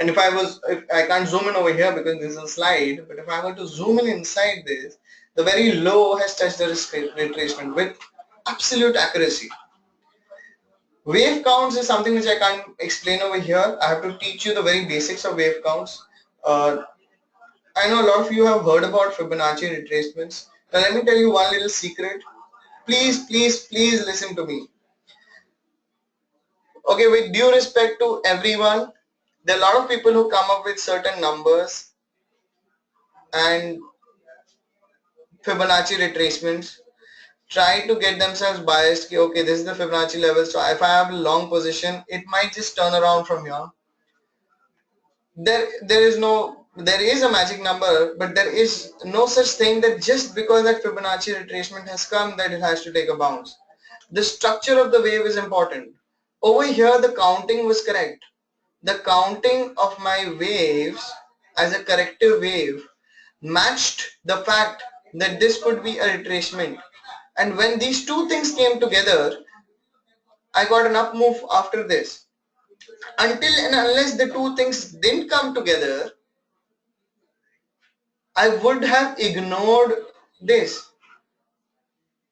And if I can't zoom in over here because this is a slide, but if I were to zoom in inside this, the very low has touched the retracement with absolute accuracy. Wave counts is something which I can't explain over here. I have to teach you the very basics of wave counts. I know a lot of you have heard about Fibonacci retracements. Now let me tell you one little secret. Please, please, please listen to me. Okay, with due respect to everyone, there are a lot of people who come up with certain numbers and Fibonacci retracements, try to get themselves biased. Okay, this is the Fibonacci level, so if I have a long position, it might just turn around from here. There is a magic number, but there is no such thing that just because that Fibonacci retracement has come that it has to take a bounce. The structure of the wave is important. Over here the counting was correct. The counting of my waves as a corrective wave matched the fact that this could be a retracement. And when these two things came together, I got an up move after this. Until and unless the two things didn't come together, I would have ignored this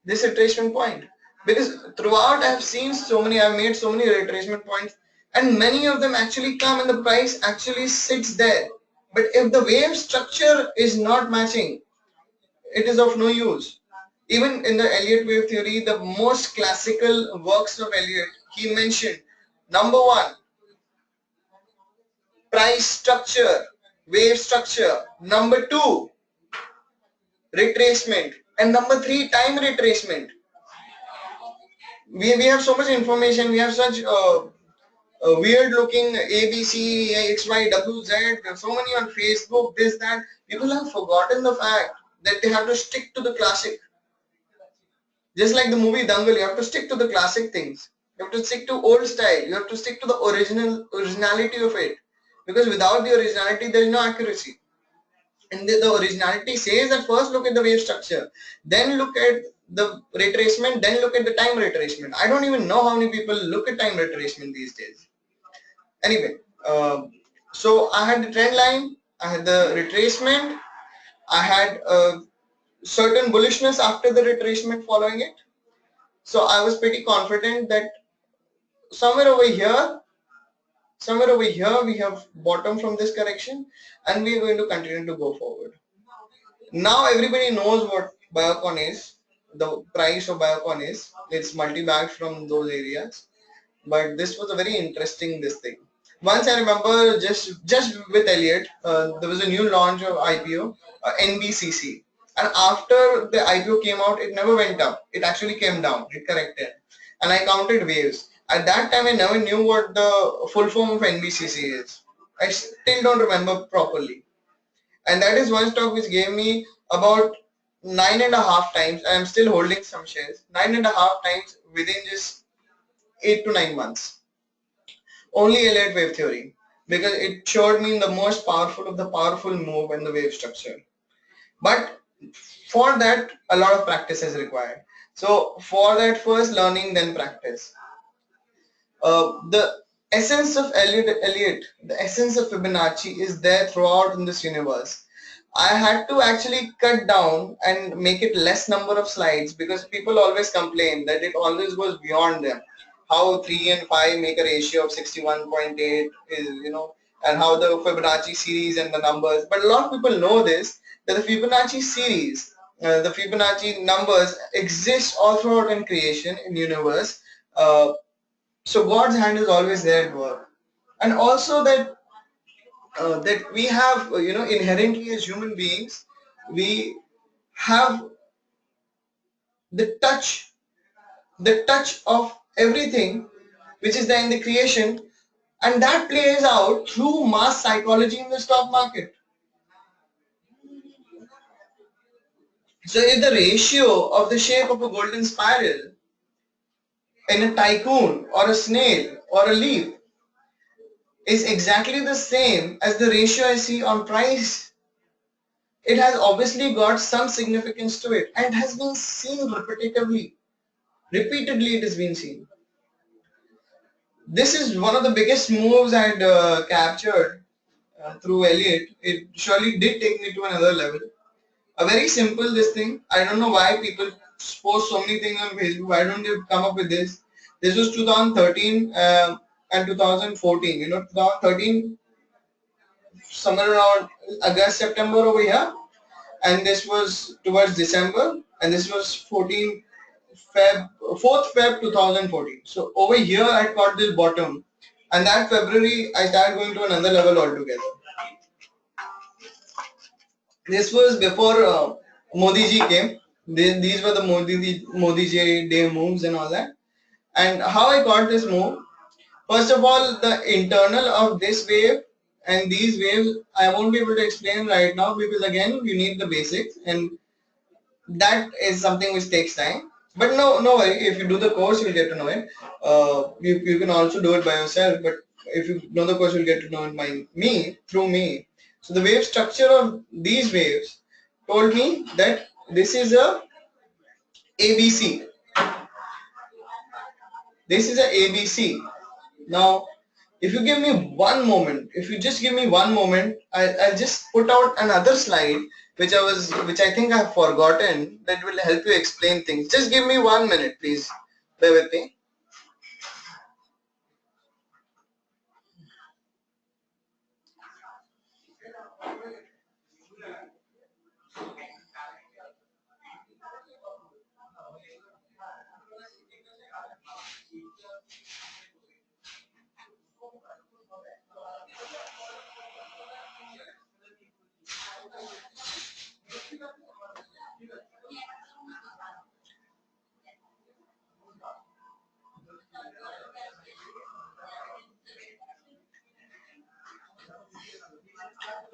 retracement point. Because throughout I've made so many retracement points, and many of them actually come and the price actually sits there. But if the wave structure is not matching, it is of no use. Even in the Elliott wave theory, the most classical works of Elliott, he mentioned number one, price structure, wave structure. Number two, retracement. And number three, time retracement. We have so much information, we have such weird looking A, B, C, X, Y, W, Z, so many on Facebook, this, that. People have forgotten the fact that they have to stick to the classic. Just like the movie Dangal, you have to stick to the classic things. You have to stick to old style. You have to stick to the originality of it. Because without the originality, there is no accuracy. And the originality says that first look at the wave structure, then look at the retracement, then look at the time retracement. I don't even know how many people look at time retracement these days. Anyway, so I had the trend line, I had the retracement, I had certain bullishness after the retracement following it. So I was pretty confident that somewhere over here we have bottom from this correction and we are going to continue to go forward. Now everybody knows what Biocon is, the price of Biocon is. It's multi-bagged from those areas. But this was a very interesting thing. Once I remember just with Elliott, there was a new launch of IPO, NBCC. And after the IPO came out, it never went up. It actually came down. It corrected. And I counted waves. At that time, I never knew what the full form of NBCC is. I still don't remember properly. And that is one stock which gave me about 9.5 times. I am still holding some shares. 9.5 times within just 8 to 9 months. Only Elliott wave theory, because it showed me the most powerful of the powerful move in the wave structure. But for that, a lot of practice is required. So for that, first learning, then practice. The essence of Elliott, the essence of Fibonacci is there throughout in this universe. I had to actually cut down and make it less number of slides because people always complain that it always goes beyond them. How 3 and 5 make a ratio of 61.8 is, and how the Fibonacci series and the numbers. But a lot of people know this, that the Fibonacci series, the Fibonacci numbers exist all throughout in creation, in universe. So God's hand is always there at work. And also that we have, inherently as human beings, we have the touch of everything which is there in the creation, and that plays out through mass psychology in the stock market. So if the ratio of the shape of a golden spiral in a tycoon or a snail or a leaf is exactly the same as the ratio I see on price, it has obviously got some significance to it, and it has been seen repetitively. Repeatedly it has been seen. This is one of the biggest moves I had captured through Elliott. It surely did take me to another level. A very simple this thing. I don't know why people post so many things on Facebook. Why don't they come up with this? This was 2013 and 2014. 2013 somewhere around August, September over here, and this was towards December, and this was 14 Feb, 4th Feb 2014. So over here I got this bottom, and that February I started going to another level altogether. This was before Modi ji came. These were the Modi ji day moves and all that. And how I got this move? First of all, the internal of this wave and these waves I won't be able to explain right now, because again you need the basics, and that is something which takes time. But no worry, if you do the course you'll get to know it. You can also do it by yourself, but if you know the course you'll get to know it by me, through me. So the wave structure of these waves told me that this is a ABC. This is a ABC. Now if you give me one moment, if you just give me one moment, I'll just put out another slide which I think I've forgotten, that will help you explain things. Just give me 1 minute, please. Bear with me.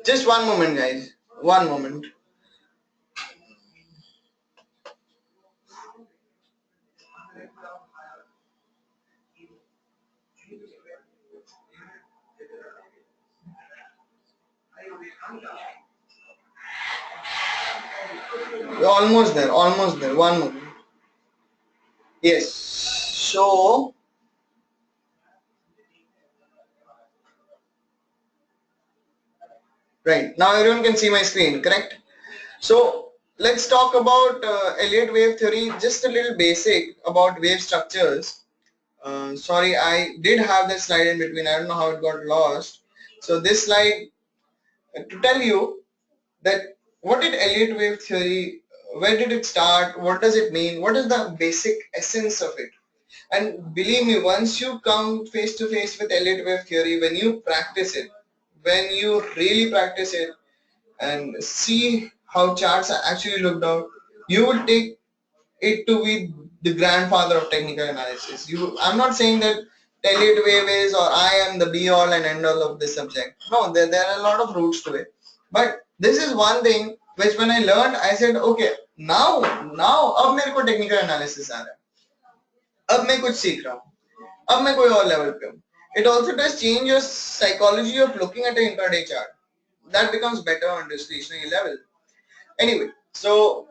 Just 1 moment, guys. 1 moment. We're almost there. Almost there. 1 moment. Yes. So right now everyone can see my screen, correct? So let's talk about Elliott wave theory. Just a little basic about wave structures. Sorry, I did have that slide in between. I don't know how it got lost. So this slide to tell you that what did Elliott wave theory, where did it start, what does it mean, what is the basic essence of it. And believe me, once you come face to face with Elliott wave theory, when you practice it, when you really practice it and see how charts are actually looked out, you will take it to be the grandfather of technical analysis. I'm not saying that Elliott wave is, or I am the be all and end all of this subject. No, there are a lot of roots to it. But this is one thing which when I learned, I said, okay, now अब मेरे को technical analysis आ रहा है, अब मैं कुछ सीख रहा हूँ, अब मैं कोई और level पे हूँ. It also does change your psychology of looking at an intraday chart. That becomes better on discretionary level. Anyway, so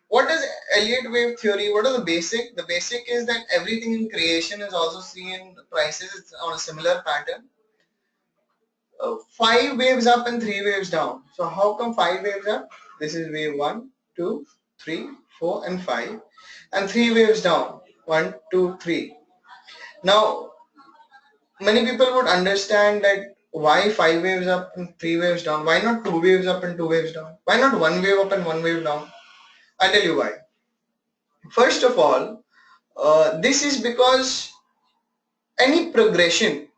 what is Elliott wave theory? What are the basic? The basic is that everything in creation is also seen prices on a similar pattern. 5 waves up and 3 waves down. So how come 5 waves up? This is wave 1, 2, 3, 4 and 5, and 3 waves down. 1, 2, 3. Now many people would understand that why 5 waves up and 3 waves down? Why not 2 waves up and 2 waves down? Why not 1 wave up and 1 wave down? I'll tell you why. First of all, this is because any progression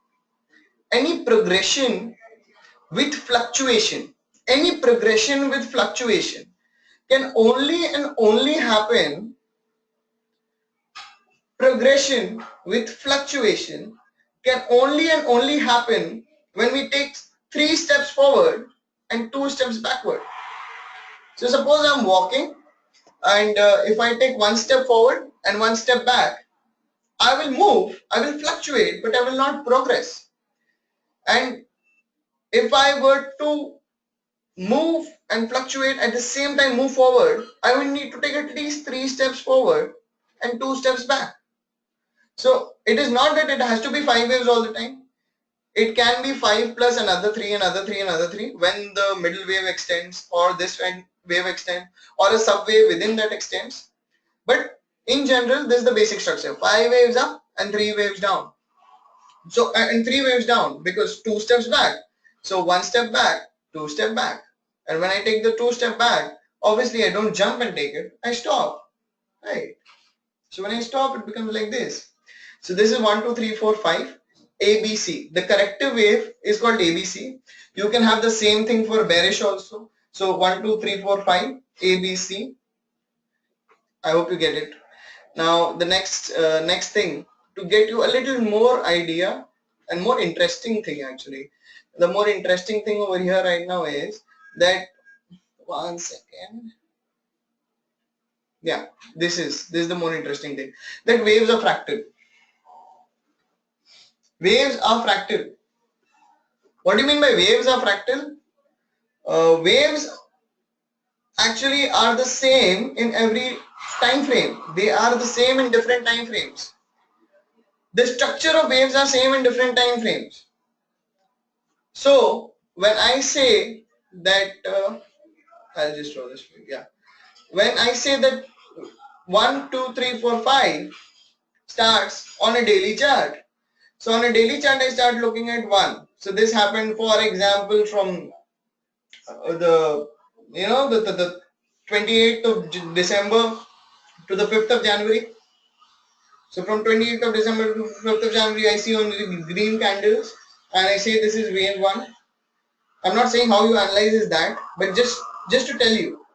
with fluctuation, any progression with fluctuation can only and only happen, progression with fluctuation can only and only happen when we take 3 steps forward and 2 steps backward. So suppose I'm walking and if I take 1 step forward and 1 step back, I will move, I will fluctuate, but I will not progress. And if I were to move and fluctuate at the same time, move forward, I will need to take at least 3 steps forward and 2 steps back. So it is not that it has to be 5 waves all the time. It can be 5 plus another 3, another 3, another 3 when the middle wave extends, or this wave extends, or a subwave within that extends. But in general, this is the basic structure: 5 waves up and 3 waves down. So and 3 waves down because 2 steps back. So 1 step back, 2 step back. And when I take the 2 step back, obviously I don't jump and take it, I stop. Right. So when I stop, it becomes like this. So this is 1, 2, 3, 4, 5, ABC. The corrective wave is called ABC. You can have the same thing for bearish also. So 1, 2, 3, 4, 5, ABC. I hope you get it. Now the next thing, to get you a little more idea and more interesting thing actually. The more interesting thing over here right now is that, one second. Yeah, this is the more interesting thing, that waves are fractal. Waves are fractal. What do you mean by waves are fractal? Waves actually are the same in every time frame. They are the same in different time frames. The structure of waves are same in different time frames. So when I say that, I'll just draw this for you. Yeah. When I say that 1, 2, 3, 4, 5 starts on a daily chart. So on a daily chart, I start looking at 1. So this happened, for example, from the 28th of December to the 5th of January. So from 28th of December to 5th of January, I see only green candles and I say this is wave 1. I'm not saying how you analyze is that, but just to tell you.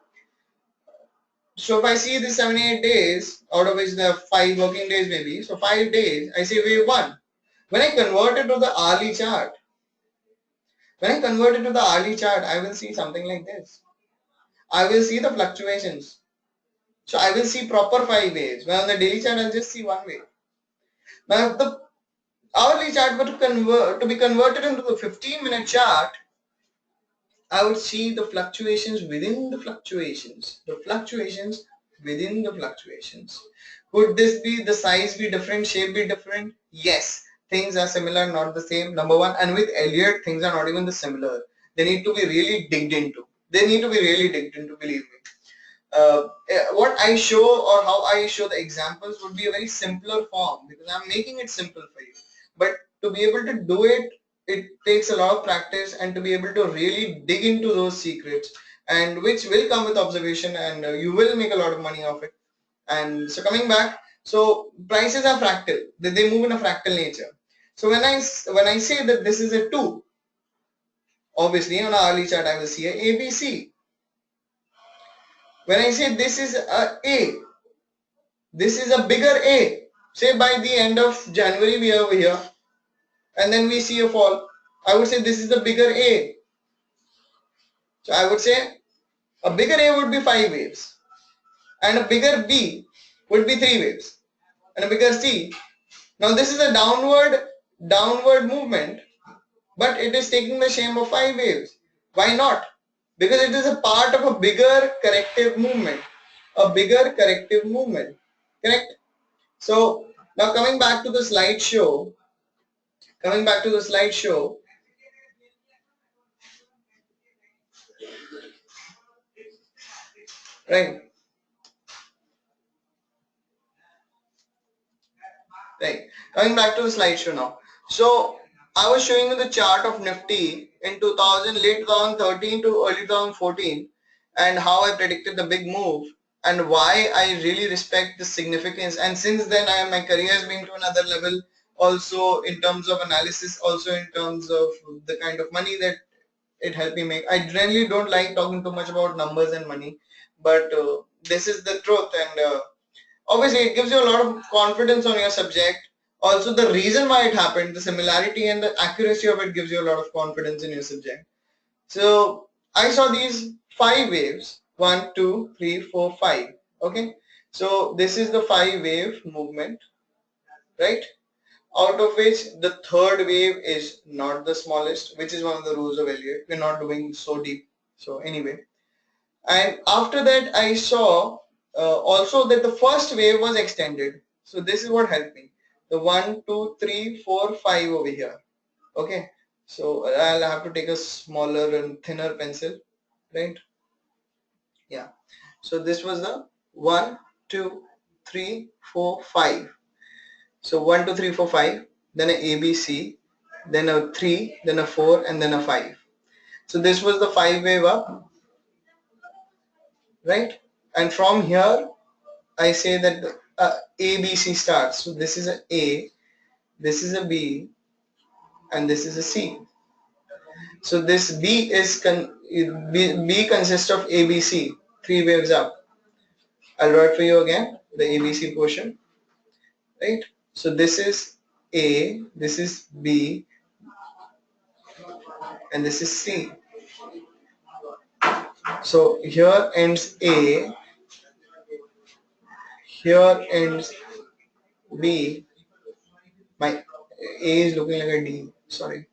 So if I see the 78 days, out of which the 5 working days maybe, so 5 days, I say wave 1. When I convert it to the hourly chart, I will see something like this. I will see the fluctuations. So I will see proper 5 waves. When on the daily chart, I'll just see 1 wave. Now if the hourly chart were to be converted into the 15-minute chart, I would see the fluctuations within the fluctuations. The fluctuations within the fluctuations. Could this be, the size be different, shape be different? Yes. Things are similar, not the same. Number one. And with Elliott, things are not even the similar. They need to be really digged into. Believe me. What I show, or how I show the examples, would be a very simpler form because I'm making it simple for you. But to be able to do it, it takes a lot of practice, and to be able to really dig into those secrets, and which will come with observation, and you will make a lot of money off it. And so coming back, so prices are fractal. They move in a fractal nature. So when I say that this is a 2, obviously on our early chart I will see a ABC. When I say this is a A, this is a bigger A. Say by the end of January we are over here, and then we see a fall. I would say this is the bigger A. So I would say a bigger A would be 5 waves, and a bigger B would be 3 waves, and a bigger C. Now this is a downward movement, but it is taking the shape of 5 waves. Why not? Because it is a part of a bigger corrective movement. Correct? So now coming back to the slideshow, right? Right. Coming back to the slideshow now. So I was showing you the chart of Nifty in 2000, late 2013 to early 2014, and how I predicted the big move and why I really respect the significance. And since then, my career has been to another level, also in terms of analysis, also in terms of the kind of money that it helped me make. I generally don't like talking too much about numbers and money, but this is the truth, and obviously it gives you a lot of confidence on your subject. Also, the reason why it happened, the similarity and the accuracy of it gives you a lot of confidence in your subject. So I saw these 5 waves, 1, 2, 3, 4, 5. Okay, so this is the 5 wave movement, right? Out of which the third wave is not the smallest, which is one of the rules of Elliott. We're not doing so deep. So anyway, and after that I saw also that the first wave was extended. So this is what helped me. The 1, 2, 3, 4, 5 over here. Okay. So I'll have to take a smaller and thinner pencil, right? Yeah. So this was the 1, 2, 3, 4, 5. So 1, 2, 3, 4, 5. Then a ABC, then a 3, then a 4, and then a 5. So this was the 5 wave up, right? And from here I say that the ABC starts. So this is a, this is a B, and this is a C. So this B consists of ABC, 3 waves up. I'll write for you again the ABC portion, right? So this is A, this is B, and this is C. So here ends A, here ends B. My A is looking like a D, sorry.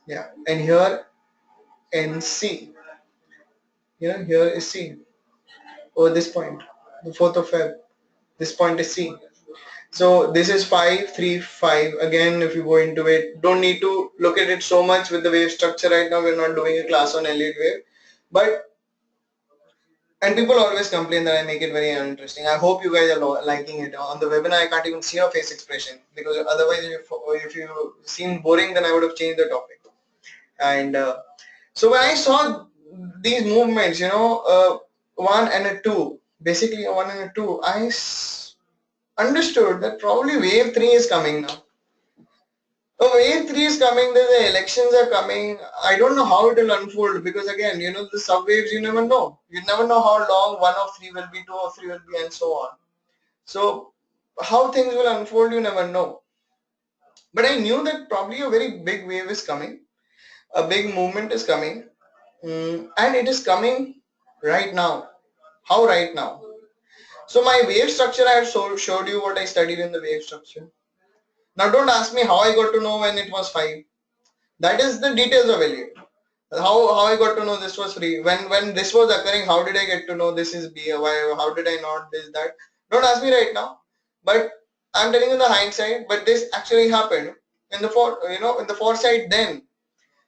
Yeah, and here ends C. Here is C. Over this point, the 4th of Feb. This point is C. So this is 5, 3, 5. Again, if you go into it, don't need to look at it so much with the wave structure right now. We're not doing a class on Elliott wave. But, and people always complain that I make it very uninteresting. I hope you guys are liking it. On the webinar, I can't even see your face expression, because otherwise if you seem boring, then I would have changed the topic. And so when I saw these movements, 1 and a 2, basically a 1 and a 2, I understood that probably wave 3 is coming now. So wave 3 is coming, the elections are coming. I don't know how it will unfold, because again, the subwaves, you never know. You never know how long 1 of 3 will be, 2 of 3 will be, and so on. So how things will unfold, you never know. But I knew that probably a very big wave is coming. A big movement is coming. And it is coming right now. How right now? So my wave structure, I have showed you what I studied in the wave structure. Now don't ask me how I got to know when it was 5. That is the details of Elliott. How I got to know this was free. When this was occurring, how did I get to know this is B? Why, how did I not this, that? Don't ask me right now. But I'm telling you the hindsight, but this actually happened in the foresight then.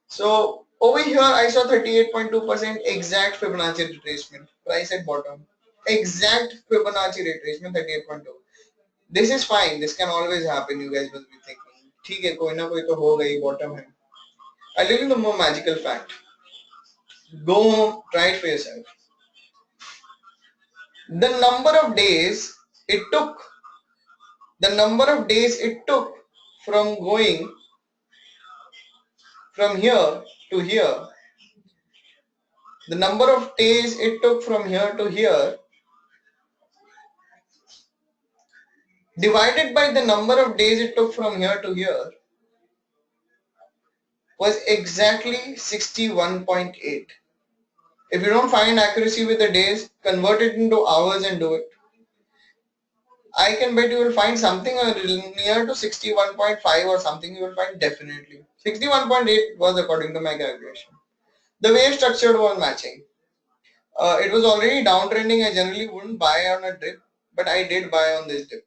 So over here I saw 38.2% exact Fibonacci retracement. Price at bottom. Exact Fibonacci retracement 38.2. This is fine. This can always happen. You guys will be thinking, ठीक है कोई ना कोई तो होगा ही bottom है. I'll tell you the more magical fact. Go home, try it for yourself. The number of days it took, from going from here to here, the number of days it took from here to here, divided by the number of days it took from here to here, was exactly 61.8. If you don't find accuracy with the days, convert it into hours and do it. I can bet you will find something near to 61.5 or something. You will find definitely. 61.8 was according to my calculation. The wave structure was matching. It was already downtrending. I generally wouldn't buy on a dip, but I did buy on this dip.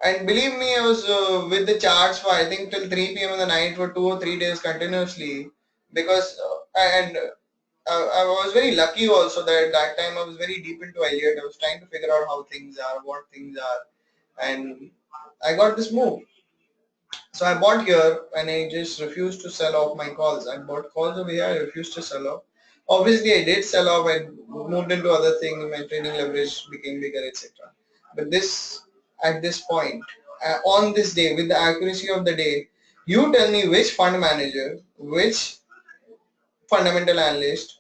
And believe me, I was with the charts for I think till 3 p.m. in the night for 2 or 3 days continuously, because I was very lucky also that at that time I was very deep into Elliott. I was trying to figure out how things are, what things are, and I got this move. So I bought here and I just refused to sell off my calls. I bought calls over here, I refused to sell off. Obviously I did sell off, I moved into other things, my trading leverage became bigger, etc. But this, at this point, on this day, with the accuracy of the day, you tell me which fund manager, which fundamental analyst,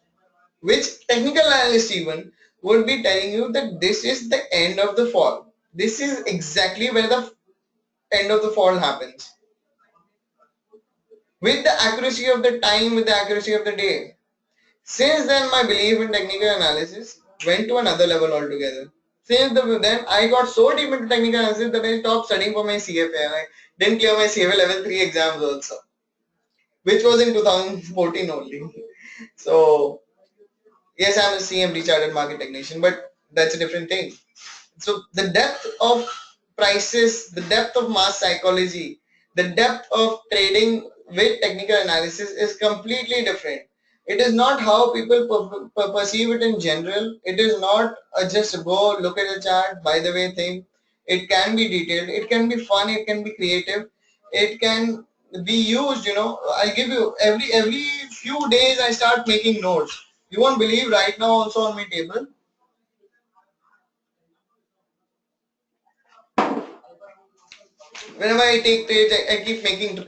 which technical analyst even would be telling you that this is the end of the fall. This is exactly where the end of the fall happens. With the accuracy of the time, with the accuracy of the day. Since then, my belief in technical analysis went to another level altogether. Then, I got so deep into technical analysis that I stopped studying for my CFA and I didn't clear my CFA level 3 exams also, which was in 2014 only. So, yes, I'm a CMD chartered market technician, but that's a different thing. So the depth of prices, the depth of mass psychology, the depth of trading with technical analysis is completely different. It is not how people perceive it in general. It is not just go look at the chart, by the way thing. It can be detailed, it can be fun, it can be creative, it can be used, I give you every few days I start making notes. You won't believe right now also on my table whenever I take trades, I keep making,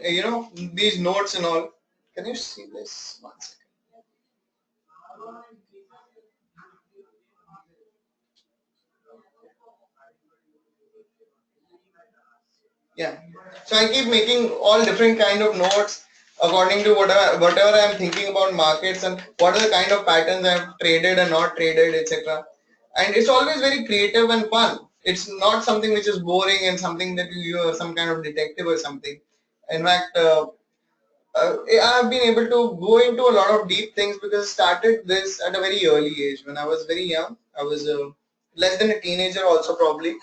these notes and all. Can you see this? One second. Yeah. So I keep making all different kind of notes according to whatever I'm thinking about markets and what are the kind of patterns I've traded and not traded, etc. And it's always very creative and fun. It's not something which is boring and something that you are some kind of detective or something. In fact, I've been able to go into a lot of deep things because I started this at a very early age. When I was very young, I was less than a teenager also probably.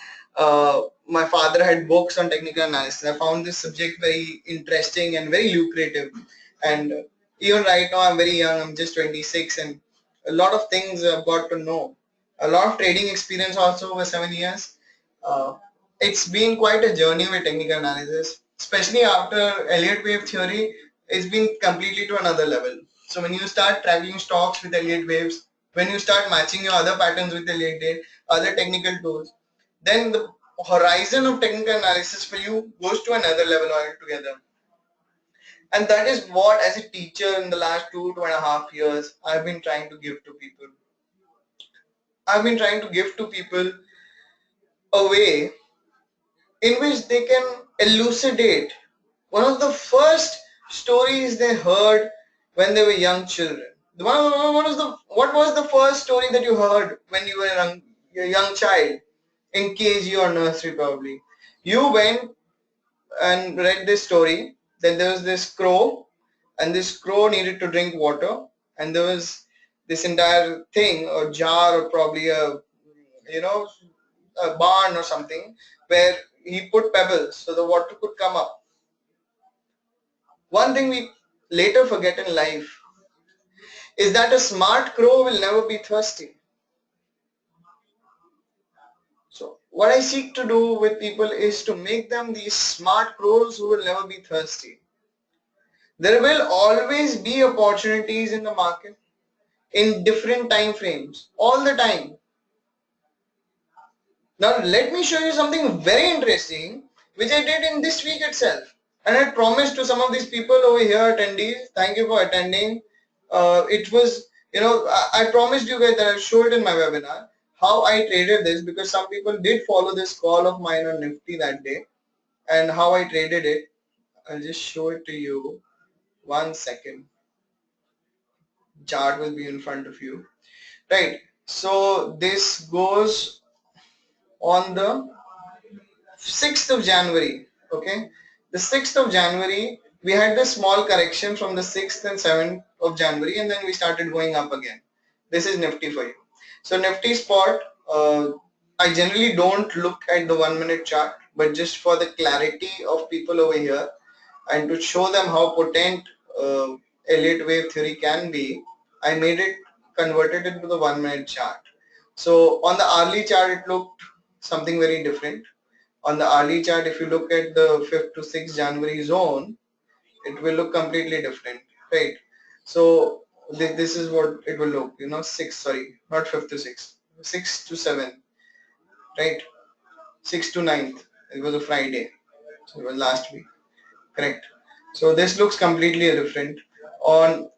My father had books on technical analysis. I found this subject very interesting and very lucrative. And even right now, I'm very young. I'm just 26, and a lot of things I've got to know. A lot of trading experience also over 7 years. Uh, it's been quite a journey with technical analysis, especially after Elliott wave theory. It's been completely to another level. So when you start tracking stocks with Elliott waves, when you start matching your other patterns with Elliott date, other technical tools, then the horizon of technical analysis for you goes to another level altogether. And that is what, as a teacher in the last 2.5 years, I've been trying to give to people. I've been trying to give to people a way in which they can elucidate one of the first stories they heard when they were young children. What was the first story that you heard when you were a young child in KG or nursery probably? You went and read this story that there was this crow and this crow needed to drink water and there was this entire thing or jar or probably you know a barn or something where he put pebbles so the water could come up. One thing we later forget in life is that a smart crow will never be thirsty. So what I seek to do with people is to make them these smart crows who will never be thirsty. There will always be opportunities in the market in different time frames all the time. Now let me show you something very interesting which I did in this week itself. And I promised to some of these people over here, attendees, thank you for attending. It was, I promised you guys that I'll show it in my webinar, how I traded this because some people did follow this call of mine on Nifty that day and how I traded it. I'll just show it to you. 1 second. Chart will be in front of you. Right. So this goes on the 6th of January, okay? The 6th of January, we had the small correction from the 6th and 7th of January and then we started going up again. This is Nifty for you. So Nifty spot, I generally don't look at the 1 minute chart, but just for the clarity of people over here and to show them how potent Elliott wave theory can be, I made it, converted it to the 1 minute chart. So on the hourly chart, it looked something very different. On the hourly chart, if you look at the 5th to 6th January zone, it will look completely different, right? So this is what it will look, 6, sorry, not 5th to 6th, 6 to 7, right? 6 to 9th, it was a Friday, so it was last week, correct? So this looks completely different on,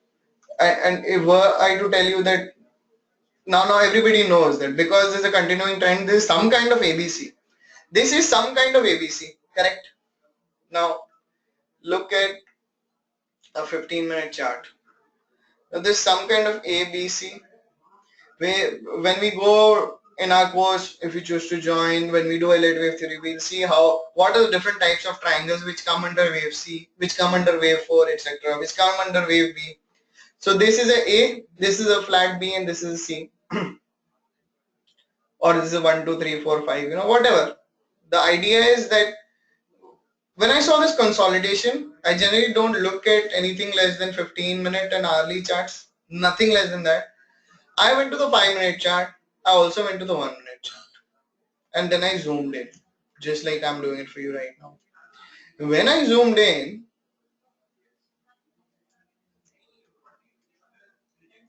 and if were I to tell you that now everybody knows that because there's a continuing trend, there's some kind of ABC. This is some kind of ABC, correct? Now look at a 15-minute chart. Now there's some kind of ABC. When we go in our course, if you choose to join, when we do Elliott wave theory, we'll see what are the different types of triangles which come under wave C, which come under wave 4, etc., which come under wave B. So this is a, this is a flat B, and this is a C. Or this is a 1, 2, 3, 4, 5, whatever. The idea is that when I saw this consolidation, I generally don't look at anything less than 15-minute and hourly charts, nothing less than that. I went to the 5-minute chart. I also went to the 1-minute chart. And then I zoomed in, just like I'm doing it for you right now. When I zoomed in,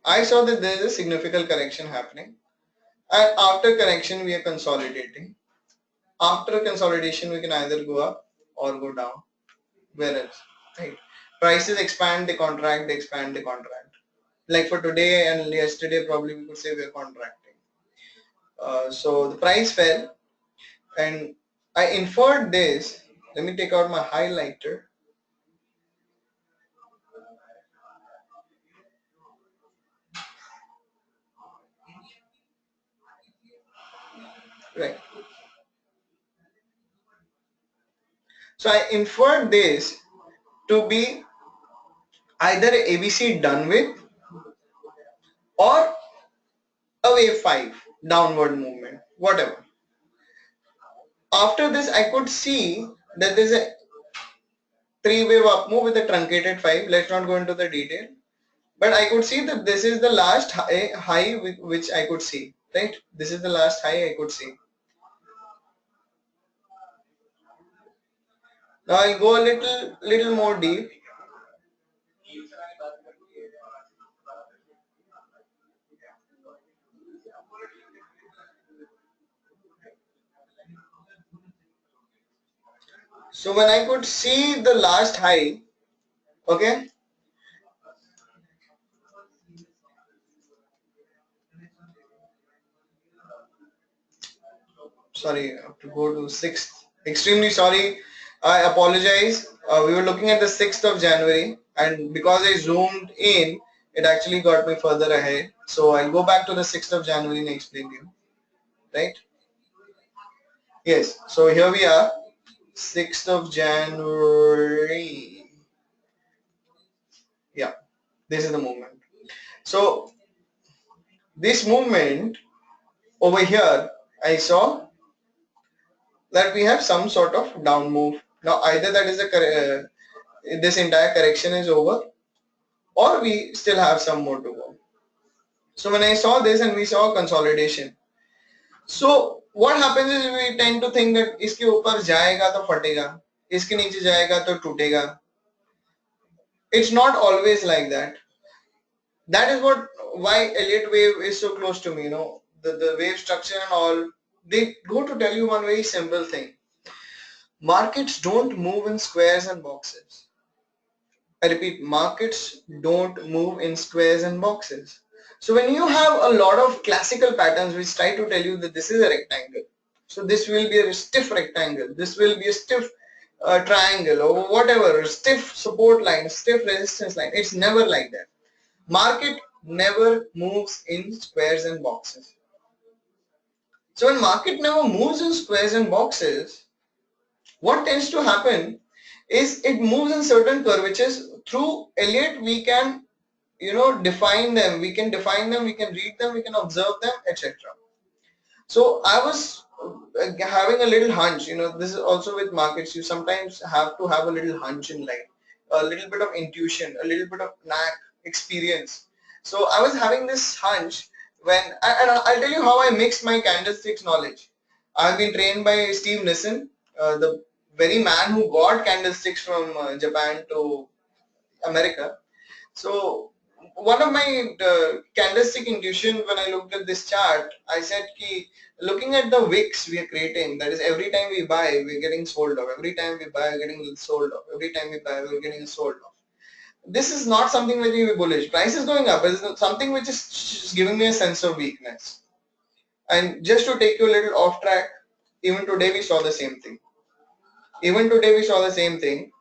I saw that there is a significant correction happening. And after correction, we are consolidating. After consolidation, we can either go up or go down. Where else? Right? Prices expand, they contract, they expand, they contract. Like for today and yesterday, probably we could say we are contracting. So the price fell, and I inferred this. Let me take out my highlighter. Right. So I inferred this to be either ABC done with or a wave 5 downward movement, whatever. After this, I could see that there's a 3-wave up move with a truncated 5. Let's not go into the detail. But I could see that this is the last high which I could see, right? This is the last high I could see. Now I'll go a little more deep. So when I could see the last high, okay, sorry, I have to go to 6th. Extremely sorry. I apologize. We were looking at the 6th of January, and because I zoomed in, it actually got me further ahead. So I'll go back to the 6th of January and explain to you. Right? Yes. So here we are, 6th of January. Yeah, this is the movement. So this movement over here, I saw that we have some sort of down move. Now either that is this entire correction is over, or we still have some more to go. So when I saw this and we saw consolidation, so what happens is we tend to think that इसके ऊपर जाएगा तो फटेगा, इसके नीचे जाएगा तो टूटेगा. It's not always like that. That is why Elliott wave is so close to me. The wave structure and all. They go to tell you one very simple thing. Markets don't move in squares and boxes. I repeat, markets don't move in squares and boxes. So when you have a lot of classical patterns which try to tell you that this is a rectangle, so this will be a stiff rectangle, this will be a stiff triangle, or whatever, stiff support line, stiff resistance line, it's never like that. Market never moves in squares and boxes. So when market never moves in squares and boxes, what tends to happen is it moves in certain curvatures. Through Elliott we can define them, we can read them, we can observe them, etc. So I was having a little hunch, this is also with markets, you sometimes have to have a little hunch in life, a little bit of intuition, a little bit of knack, experience. So I was having this hunch and I'll tell you how I mixed my candlesticks knowledge. I've been trained by Steve Nissen. the very man who got candlesticks from Japan to America. So one of my candlestick intuition when I looked at this chart, I said ki looking at the wicks we are creating, that is every time we buy, we're getting sold off. Every time we buy, we're getting sold off. Every time we buy, we're getting sold off. This is not something very bullish. Price is going up. It's something which is just giving me a sense of weakness. And just to take you a little off track, even today we saw the same thing. Even today we saw the same thing.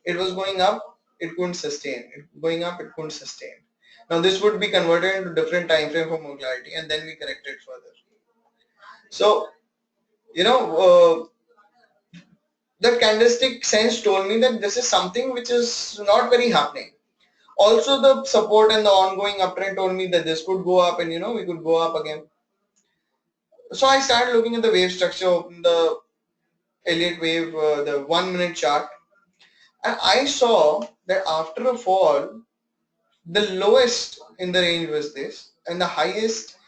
It was going up, it couldn't sustain. Going up, it couldn't sustain. Now this would be converted into different time frame for more clarity, and then we correct it further. So, the candlestick sense told me that this is something which is not very happening. Also the support and the ongoing uptrend told me that this could go up and we could go up again. So I started looking at the wave structure, the Elliott wave, the 1 minute chart, and I saw that after a fall, the lowest in the range was this, and the highest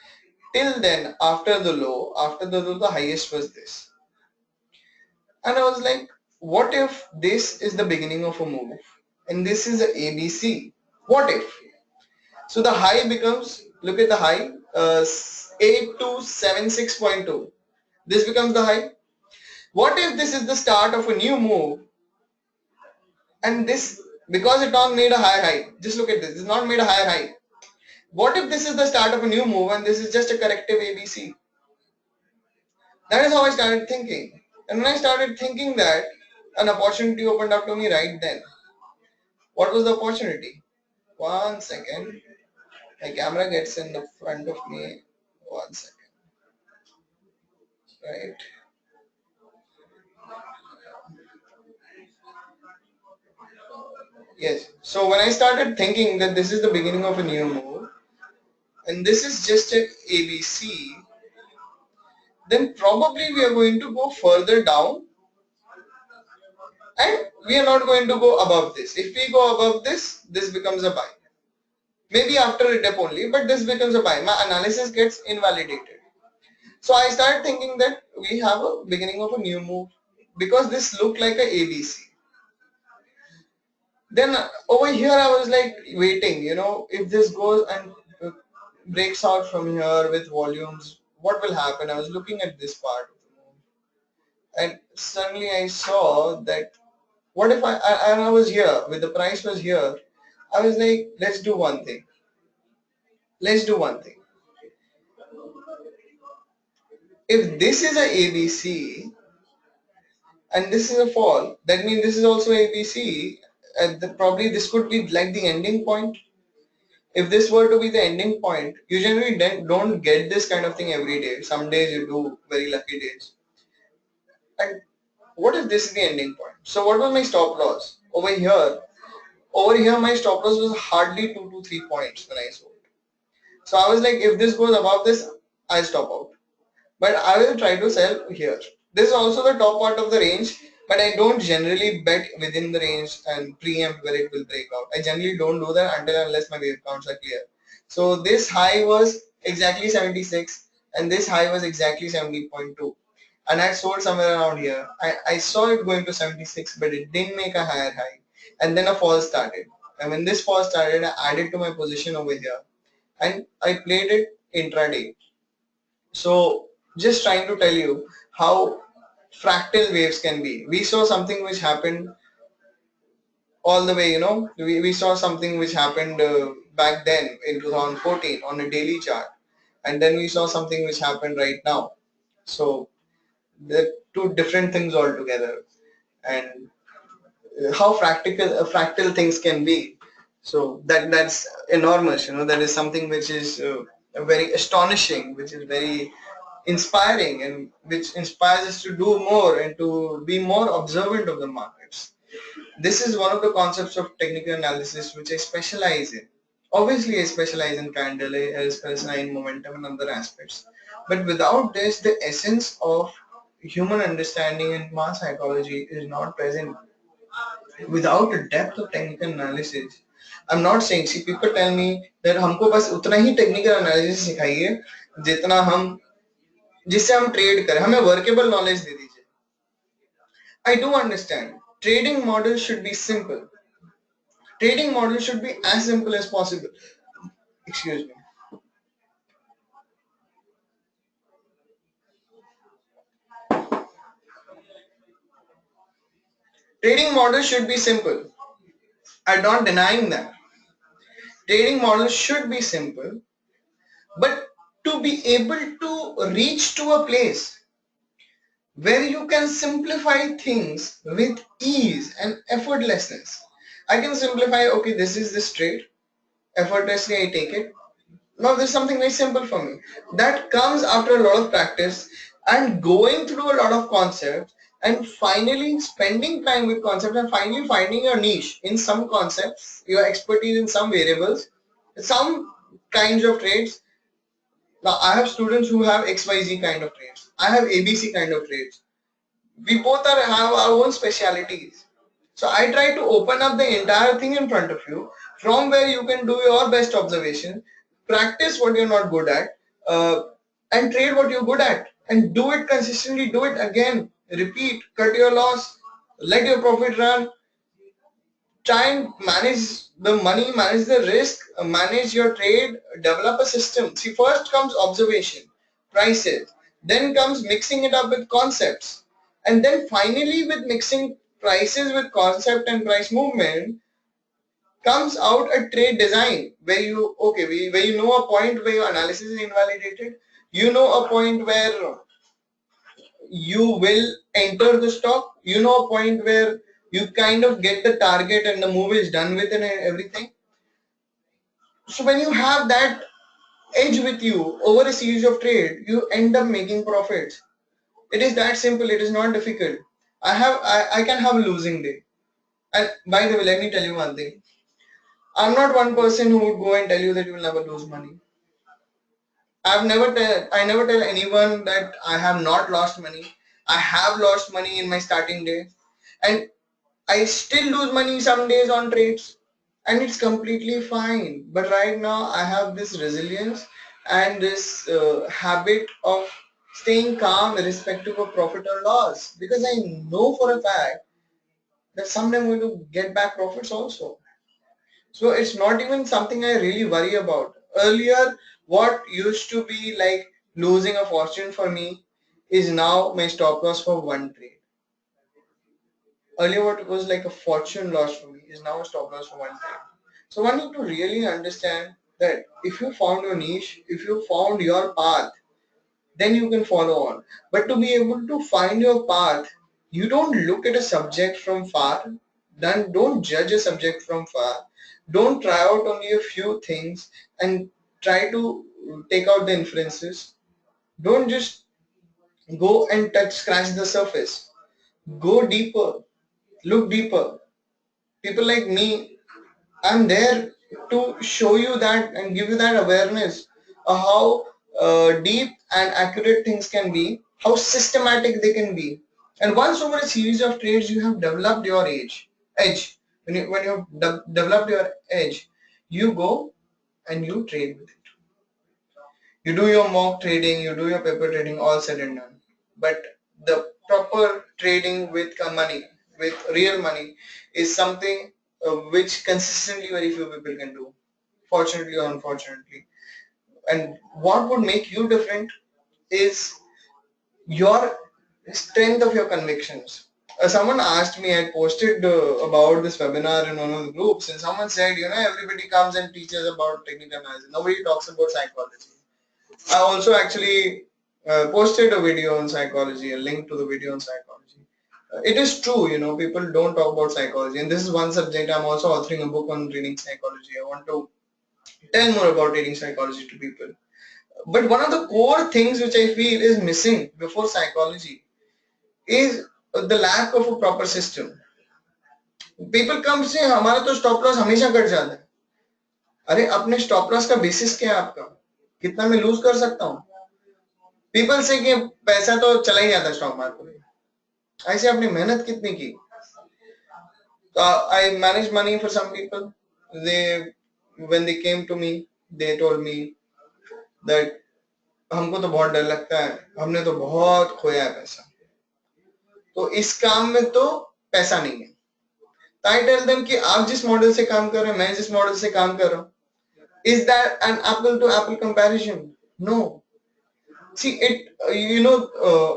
till then after the low, the highest was this. And I was like, what if this is the beginning of a move and this is a ABC? What if? So the high becomes, look at the high, 8276.2. This becomes the high. What if this is the start of a new move and this, because it not made a higher high, just look at this, it's not made a higher high. What if this is the start of a new move and this is just a corrective ABC? That is how I started thinking. And when I started thinking that, an opportunity opened up to me right then. What was the opportunity? 1 second. My camera gets in the front of me. 1 second. Right. Yes. So when I started thinking that this is the beginning of a new move and this is just an ABC, then probably we are going to go further down and we are not going to go above this. If we go above this, this becomes a buy. Maybe after a dip only, but this becomes a buy. My analysis gets invalidated. So I started thinking that we have a beginning of a new move because this looked like a ABC. Then over here I was like waiting, if this goes and breaks out from here with volumes, what will happen? I was looking at this part of the move and suddenly I saw that what if I was here, with the price was here, I was like, let's do one thing. Let's do one thing. If this is a ABC and this is a fall, that means this is also ABC, and probably this could be like the ending point. If this were to be the ending point, you generally don't get this kind of thing every day. Some days you do, very lucky days. And what if this is the ending point? So what was my stop loss? Over here my stop loss was hardly 2 to 3 points when I sold. So I was like, if this goes above this, I'll stop out. But I will try to sell here. This is also the top part of the range, but I don't generally bet within the range and preempt where it will break out. I generally don't do that until unless my wave counts are clear. So this high was exactly 76 and this high was exactly 70.2. And I sold somewhere around here. I saw it going to 76, but it didn't make a higher high. And then a fall started. And when this fall started, I added to my position over here. And I played it intraday. So just trying to tell you how fractal waves can be. We saw something which happened all the way, we saw something which happened back then in 2014 on a daily chart. And then we saw something which happened right now. So they're two different things altogether. And how fractal things can be. So that's enormous, that is something which is very astonishing, which is very inspiring and which inspires us to do more and to be more observant of the markets. This is one of the concepts of technical analysis which I specialize in. Obviously I specialize in candle, I specialize in momentum and other aspects. But without this, the essence of human understanding and mass psychology is not present. Without a depth of technical analysis, I'm not saying, see, people tell me that हमको बस उतना ही technical analysis सिखाइए जितना हम जिससे हम trade करें, हमें वर्केबल नॉलेज दे दीजिए. I do understand trading model should be simple. Trading model should be as simple as possible. Excuse me. Trading model should be simple. I'm not denying that. Trading model should be simple, but to be able to reach to a place where you can simplify things with ease and effortlessness. I can simplify, okay, this is this trade. Effortlessly I take it. Now this is something very simple for me. That comes after a lot of practice and going through a lot of concepts and finally spending time with concepts and finally finding your niche in some concepts, your expertise in some variables, some kinds of trades. Now I have students who have XYZ kind of trades. I have ABC kind of trades. We both have our own specialities. So I try to open up the entire thing in front of you from where you can do your best observation, practice what you're not good at, uh, and trade what you're good at, and do it consistently, do it again, repeat, cut your loss, let your profit run, try and manage the money, manage the risk, manage your trade, develop a system. See, first comes observation, prices, then comes mixing it up with concepts, and then finally with mixing prices with concept and price movement comes out a trade design where you, okay, where you know a point where your analysis is invalidated, you know a point where you will enter the stock, you know a point where you kind of get the target and the move is done with and everything. So when you have that edge with you over a series of trade, you end up making profits. It is that simple. It is not difficult. I can have a losing day. And by the way, let me tell you one thing. I'm not one person who would go and tell you that you will never lose money. I never tell anyone that I have not lost money. I have lost money in my starting days, and I still lose money some days on trades, and it's completely fine. But right now I have this resilience and this habit of staying calm irrespective of profit or loss, because I know for a fact that someday I'm going to get back profits also. So it's not even something I really worry about. Earlier, what used to be like losing a fortune for me is now my stop loss for one trade. Earlier, what was like a fortune loss for me is now a stop loss for one trade. So one need to really understand that if you found your niche, if you found your path, then you can follow on. But to be able to find your path, you don't look at a subject from far, then don't judge a subject from far. Don't try out only a few things and try to take out the inferences. Don't just go and scratch the surface. Go deeper, look deeper. People like me, I'm there to show you that and give you that awareness of how deep and accurate things can be, how systematic they can be. And once over a series of trades, you have developed your edge. When you have developed your edge, you go and you trade with it. You do your mock trading, you do your paper trading, all said and done. But the proper trading with money, with real money, is something which consistently very few people can do, fortunately or unfortunately. And what would make you different is your strength of your convictions. Someone asked me, I posted about this webinar in one of the groups, and someone said, everybody comes and teaches about technical analysis. Nobody talks about psychology. I also actually posted a video on psychology, a link to the video on psychology. It is true, people don't talk about psychology, and this is one subject. I'm also authoring a book on reading psychology. I want to tell more about reading psychology to people. But one of the core things which I feel is missing before psychology is the lack of a proper system. People come say हमारा तो stop loss हमेशा cut जाता है. अरे अपने stop loss का basis क्या है आपका? कितना मैं lose कर सकता हूँ? People say कि पैसा तो चला ही जाता है स्टॉक मार्केट में. ऐसे आपने मेहनत कितनी की? I manage money for some people. When they came to me, they told me that हमको तो बहुत डर लगता है, हमने तो बहुत खोया है पैसा, तो इस काम में तो पैसा नहीं है। आई टेल देम कि आप जिस मॉडल से काम कर रहे हैं, मैं जिस मॉडल से काम कर रहा हूँ, is that an apple to apple comparison? No. See it,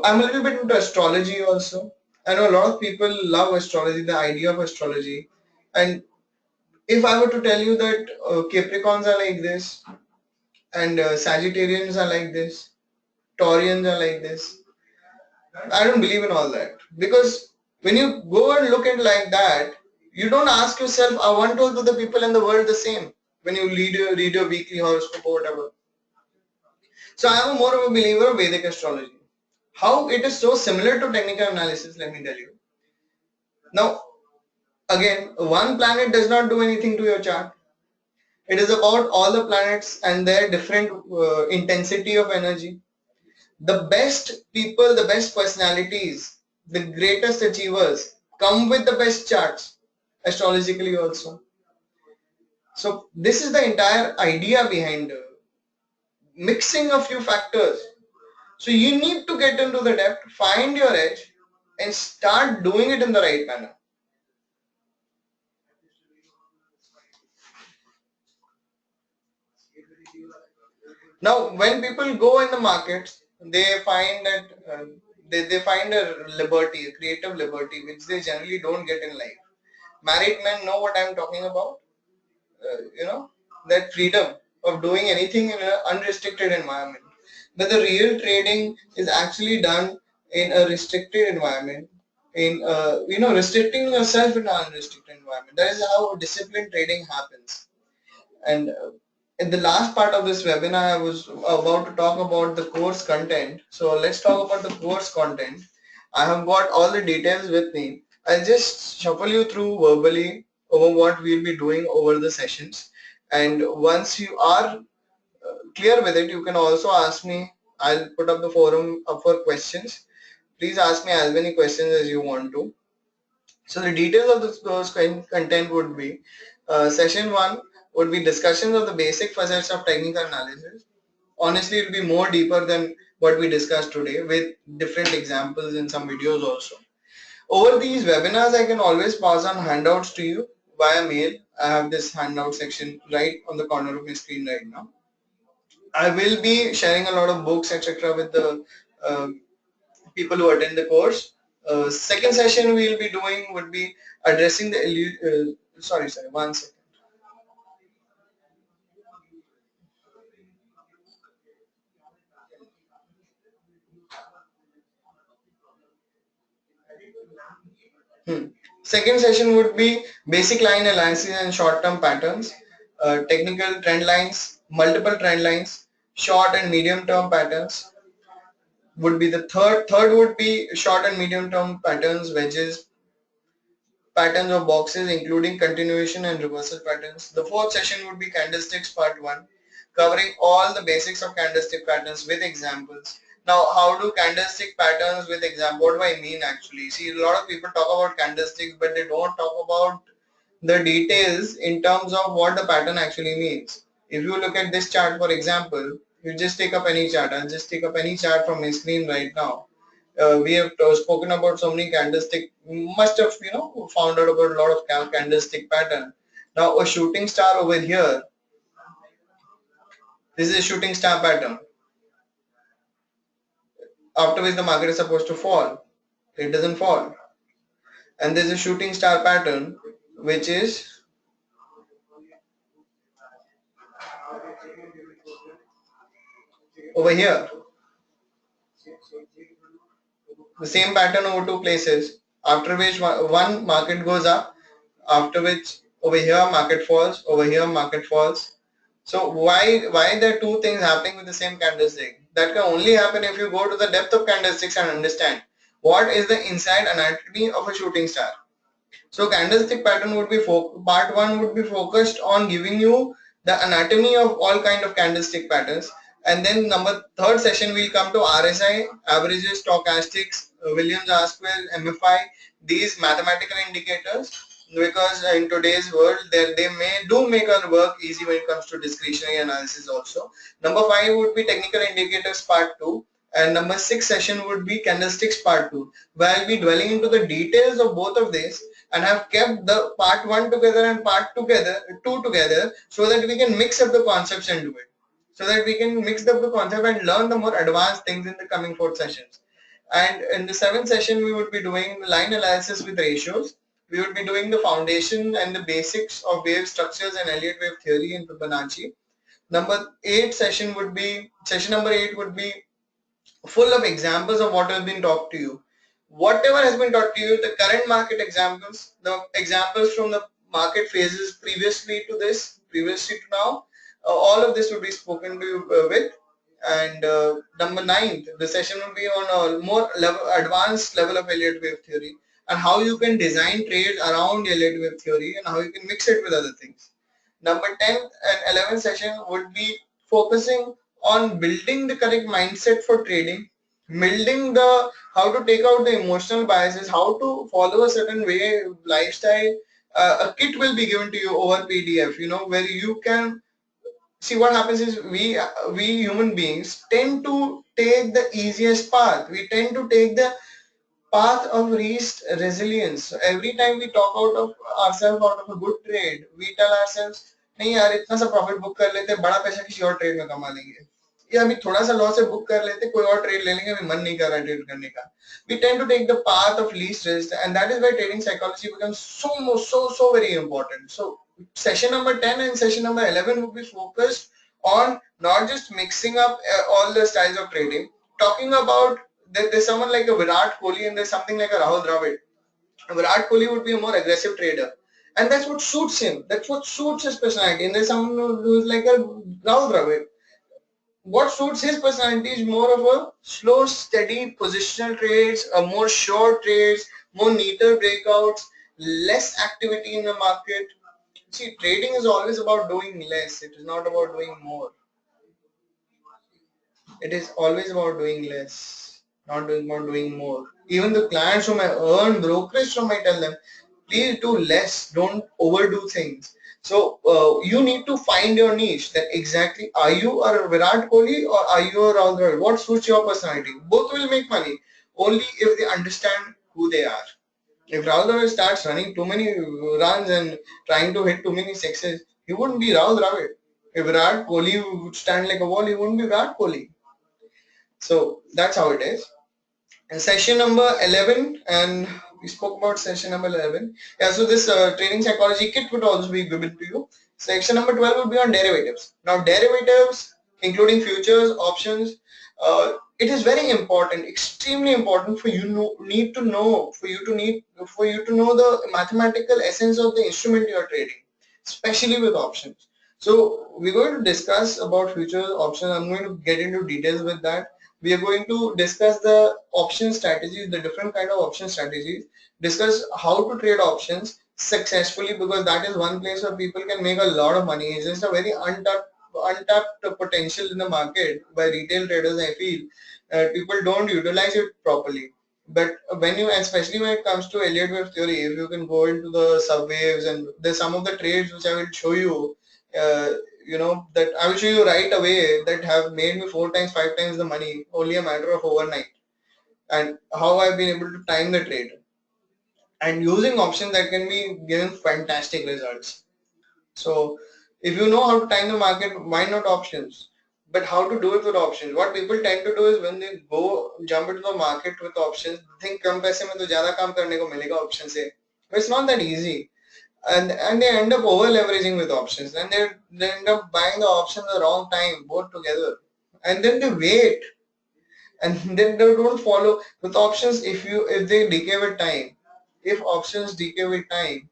I'm a little bit into astrology also. I know a lot of people love astrology, the idea of astrology. And if I were to tell you that Capricorns are like this, and Sagittarians are like this, Taurians are like this, I don't believe in all that. Because when you go and look at it like that, you don't ask yourself, are one to the people in the world the same? When you read your weekly horoscope or whatever. So I am more of a believer of Vedic astrology. How it is so similar to technical analysis, let me tell you. Now, again, one planet does not do anything to your chart. It is about all the planets and their different intensity of energy. The best people, the best personalities, the greatest achievers come with the best charts, astrologically also. So this is the entire idea behind mixing a few factors. So you need to get into the depth, find your edge, and start doing it in the right manner. Now, when people go in the markets, they find that they find a liberty, a creative liberty, which they generally don't get in life. Married men know what I'm talking about. That freedom of doing anything in an unrestricted environment. But the real trading is actually done in a restricted environment, in restricting yourself in an unrestricted environment. That is how disciplined trading happens. And in the last part of this webinar, I was about to talk about the course content. So let's talk about the course content. I have got all the details with me. I'll just shuffle you through verbally over what we'll be doing over the sessions. And once you are clear with it, you can also ask me. I'll put up the forum up for questions. Please ask me as many questions as you want to. So the details of this course content would be session 1 would be discussions of the basic facets of technical analysis. Honestly, it will be more deeper than what we discussed today with different examples in some videos also. Over these webinars, I can always pass on handouts to you via mail. I have this handout section right on the corner of my screen right now. I will be sharing a lot of books, etc. with the people who attend the course. Second session we will be doing would be addressing the sorry, one second. Second session would be basic line analysis and short-term patterns, technical trend lines, multiple trend lines, short and medium-term patterns would be the third. Third would be short and medium-term patterns, wedges, patterns of boxes including continuation and reversal patterns. The fourth session would be candlesticks part 1, covering all the basics of candlestick patterns with examples. Now, how do candlestick patterns with example, what do I mean actually? See, a lot of people talk about candlesticks, but they don't talk about the details in terms of what the pattern actually means. If you look at this chart, for example, you just take up any chart. I'll just take up any chart from my screen right now. We have spoken about so many candlestick, must have found out about a lot of candlestick pattern. Now a shooting star over here, this is a shooting star pattern, after which the market is supposed to fall. It doesn't fall. And there's a shooting star pattern which is over here. The same pattern over two places, after which one market goes up, after which over here market falls, over here market falls. So why there are two things happening with the same candlestick? That can only happen if you go to the depth of candlesticks and understand what is the inside anatomy of a shooting star. So candlestick pattern would be part 1 would be focused on giving you the anatomy of all kind of candlestick patterns, and then third session we'll come to RSI, averages, stochastics, Williams R square, MFI, these mathematical indicators. because in today's world they do make our work easy when it comes to discretionary analysis also. Number 5 would be technical indicators part 2, and number 6 session would be candlesticks part 2, where I'll be dwelling into the details of both of these and have kept the part 1 together and part 2 together so that we can mix up the concepts and do it. So that we can mix up the concept and learn the more advanced things in the coming 4 sessions. And in the 7th session, we would be doing line analysis with ratios. We would be doing the foundation and the basics of wave structures and Elliott wave theory in Fibonacci. Session number 8 would be full of examples of what has been taught to you. Whatever has been taught to you, the current market examples, the examples from the market phases previously to now, all of this will be spoken to you with. And number 9, the session will be on a more advanced level of Elliott wave theory and how you can design trades around Elliott wave theory and how you can mix it with other things. Number 10 and 11 session would be focusing on building the correct mindset for trading, building the how to take out the emotional biases, how to follow a certain way lifestyle. A kit will be given to you over PDF, where you can see what happens is we human beings tend to take the easiest path. We tend to take the path of least resilience. So every time we talk out of ourselves out of a good trade, we tell ourselves, नहीं यार इतना सा profit book कर लेते बड़ा पैसा किसी और ट्रेड में कमा लेंगे या अभी थोड़ा सा लॉस है बुक कर लेते कोई और ट्रेड ले लेंगे अभी मन नहीं कर रहा ट्रेड करने का. We tend to take the path of least risk, and that is why trading psychology becomes so very important. So session number 10 and session number 11 will be focused on not just mixing up all the styles of trading, talking about there's someone like a Virat Kohli and there's something like a Rahul Dravid. Virat Kohli would be a more aggressive trader, and that's what suits him. That's what suits his personality. And there's someone who's like a Rahul Dravid. What suits his personality is more of a slow, steady positional trades, more short trades, more neater breakouts, less activity in the market. See, trading is always about doing less. It is not about doing more. It is always about doing less, not about doing more. Even the clients whom I earn brokerage from, I tell them, please do less, don't overdo things. So you need to find your niche. That exactly, are you a Virat Kohli or are you a Rahul Dravid? What suits your personality? Both will make money only if they understand who they are. If Rahul Dravid starts running too many runs and trying to hit too many sixes, he wouldn't be Rahul Dravid. If Virat Kohli would stand like a wall, he wouldn't be Virat Kohli. So that's how it is. And session number 11, and we spoke about session number 11. Yeah, so this training psychology kit would also be given to you. Section number 12 will be on derivatives. Now derivatives, including futures, options, it is very important, extremely important for you need to know the mathematical essence of the instrument you are trading, especially with options. So we're going to discuss about futures, options. I'm going to get into details with that. We are going to discuss the option strategies, the different kind of option strategies, discuss how to trade options successfully, because that is one place where people can make a lot of money. It's just a very untapped potential in the market by retail traders, I feel. People don't utilize it properly. But especially when it comes to Elliott wave theory, if you can go into the subwaves, and there's some of the trades which I will show you, that I will show you right away, that have made me 4 times, 5 times the money, only a matter of overnight, and how I've been able to time the trade. And using options that can be given fantastic results. So if you know how to time the market, why not options? But how to do it with options? What people tend to do is when they jump into the market with options, think कम पैसे में तो ज़्यादा काम करने को मिलेगा option से. But it's not that easy. And they end up over leveraging with options, and they end up buying the option at the wrong time, both together, and then they wait, and then they don't follow with options. If they decay with time, if options decay with time,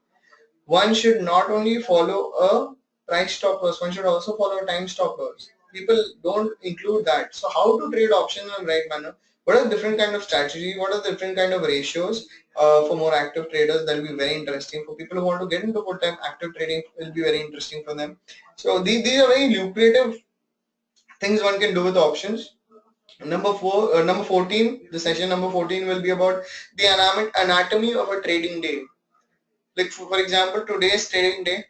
one should not only follow a price stoppers, one should also follow time stoppers. People don't include that. So how to trade options in the right manner? What are the different kind of strategy? What are the different kind of ratios for more active traders? That will be very interesting. For people who want to get into full-time active trading, it will be very interesting for them. So these are very lucrative things one can do with options. Number 14, the session number 14 will be about the anatomy of a trading day. Like for example, today's trading day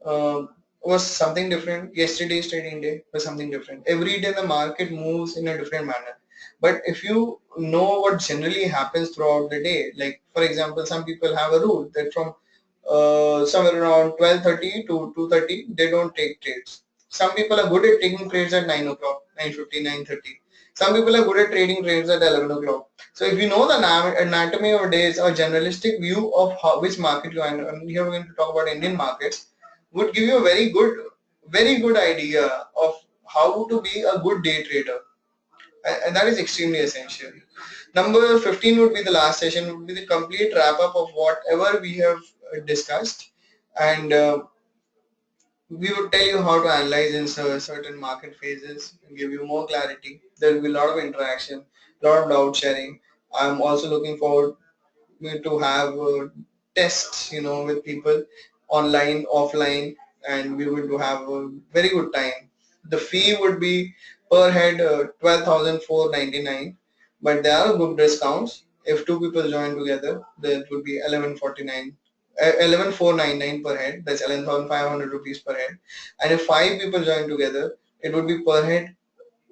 uh, was something different. Yesterday's trading day was something different. Every day the market moves in a different manner. But if you know what generally happens throughout the day, like for example, some people have a rule that from somewhere around 12:30 to 2:30, they don't take trades. Some people are good at taking trades at 9 o'clock, 9:50, 9:30. Some people are good at trading trades at 11 o'clock. So if you know the anatomy of days or generalistic view of how, which market you are in, and here we're going to talk about Indian markets, would give you a very good idea of how to be a good day trader. And that is extremely essential. Number 15 would be the last session, would be the complete wrap up of whatever we have discussed. And we would tell you how to analyze in certain market phases and give you more clarity. There will be a lot of interaction, a lot of doubt sharing. I'm also looking forward to have tests, with people online, offline, and we would to have a very good time. The fee would be per head 12,499, but there are good discounts. If two people join together, that would be 11,499 per head. That's 11,500 rupees per head. And if five people join together, it would be per head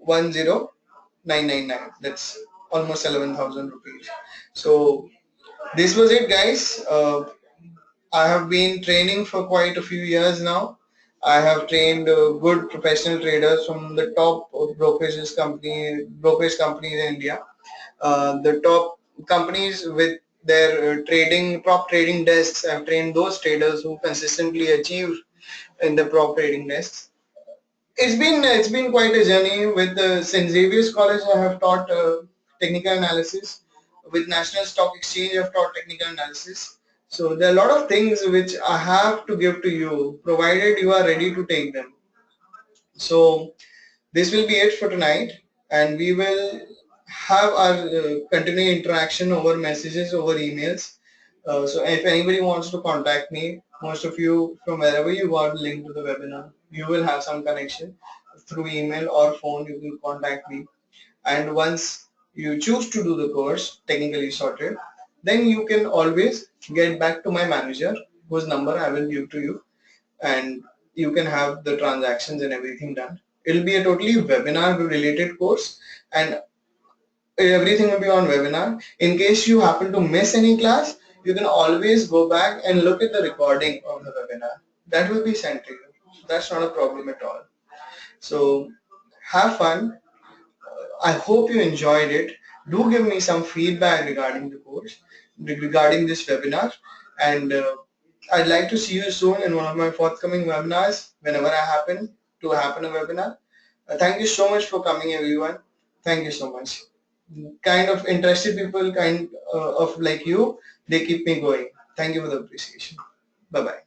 10,999. That's almost 11,000 rupees. So this was it, guys. I have been training for quite a few years now. I have trained good professional traders from the top brokerage companies in India. The top companies with their prop trading desks. I've trained those traders who consistently achieve in the prop trading desks. It's been quite a journey with St. Xavier's College. I have taught technical analysis. With National Stock Exchange, I've taught technical analysis. So there are a lot of things which I have to give to you, provided you are ready to take them. So this will be it for tonight, and we will have our continuing interaction over messages, over emails. So if anybody wants to contact me, most of you from wherever you got linked to the webinar, you will have some connection through email or phone. You can contact me, and once you choose to do the course, technically sorted, then you can always get back to my manager, whose number I will give to you, and you can have the transactions and everything done. It'll be a totally webinar related course, and everything will be on webinar. In case you happen to miss any class, you can always go back and look at the recording of the webinar. That will be sent to you. That's not a problem at all. So have fun. I hope you enjoyed it. Do give me some feedback regarding the course, regarding this webinar, and I'd like to see you soon in one of my forthcoming webinars whenever I happen to happen a webinar. Thank you so much for coming, everyone. Thank you so much. Kind of interested people, kind of like you, they keep me going. Thank you for the appreciation. Bye bye.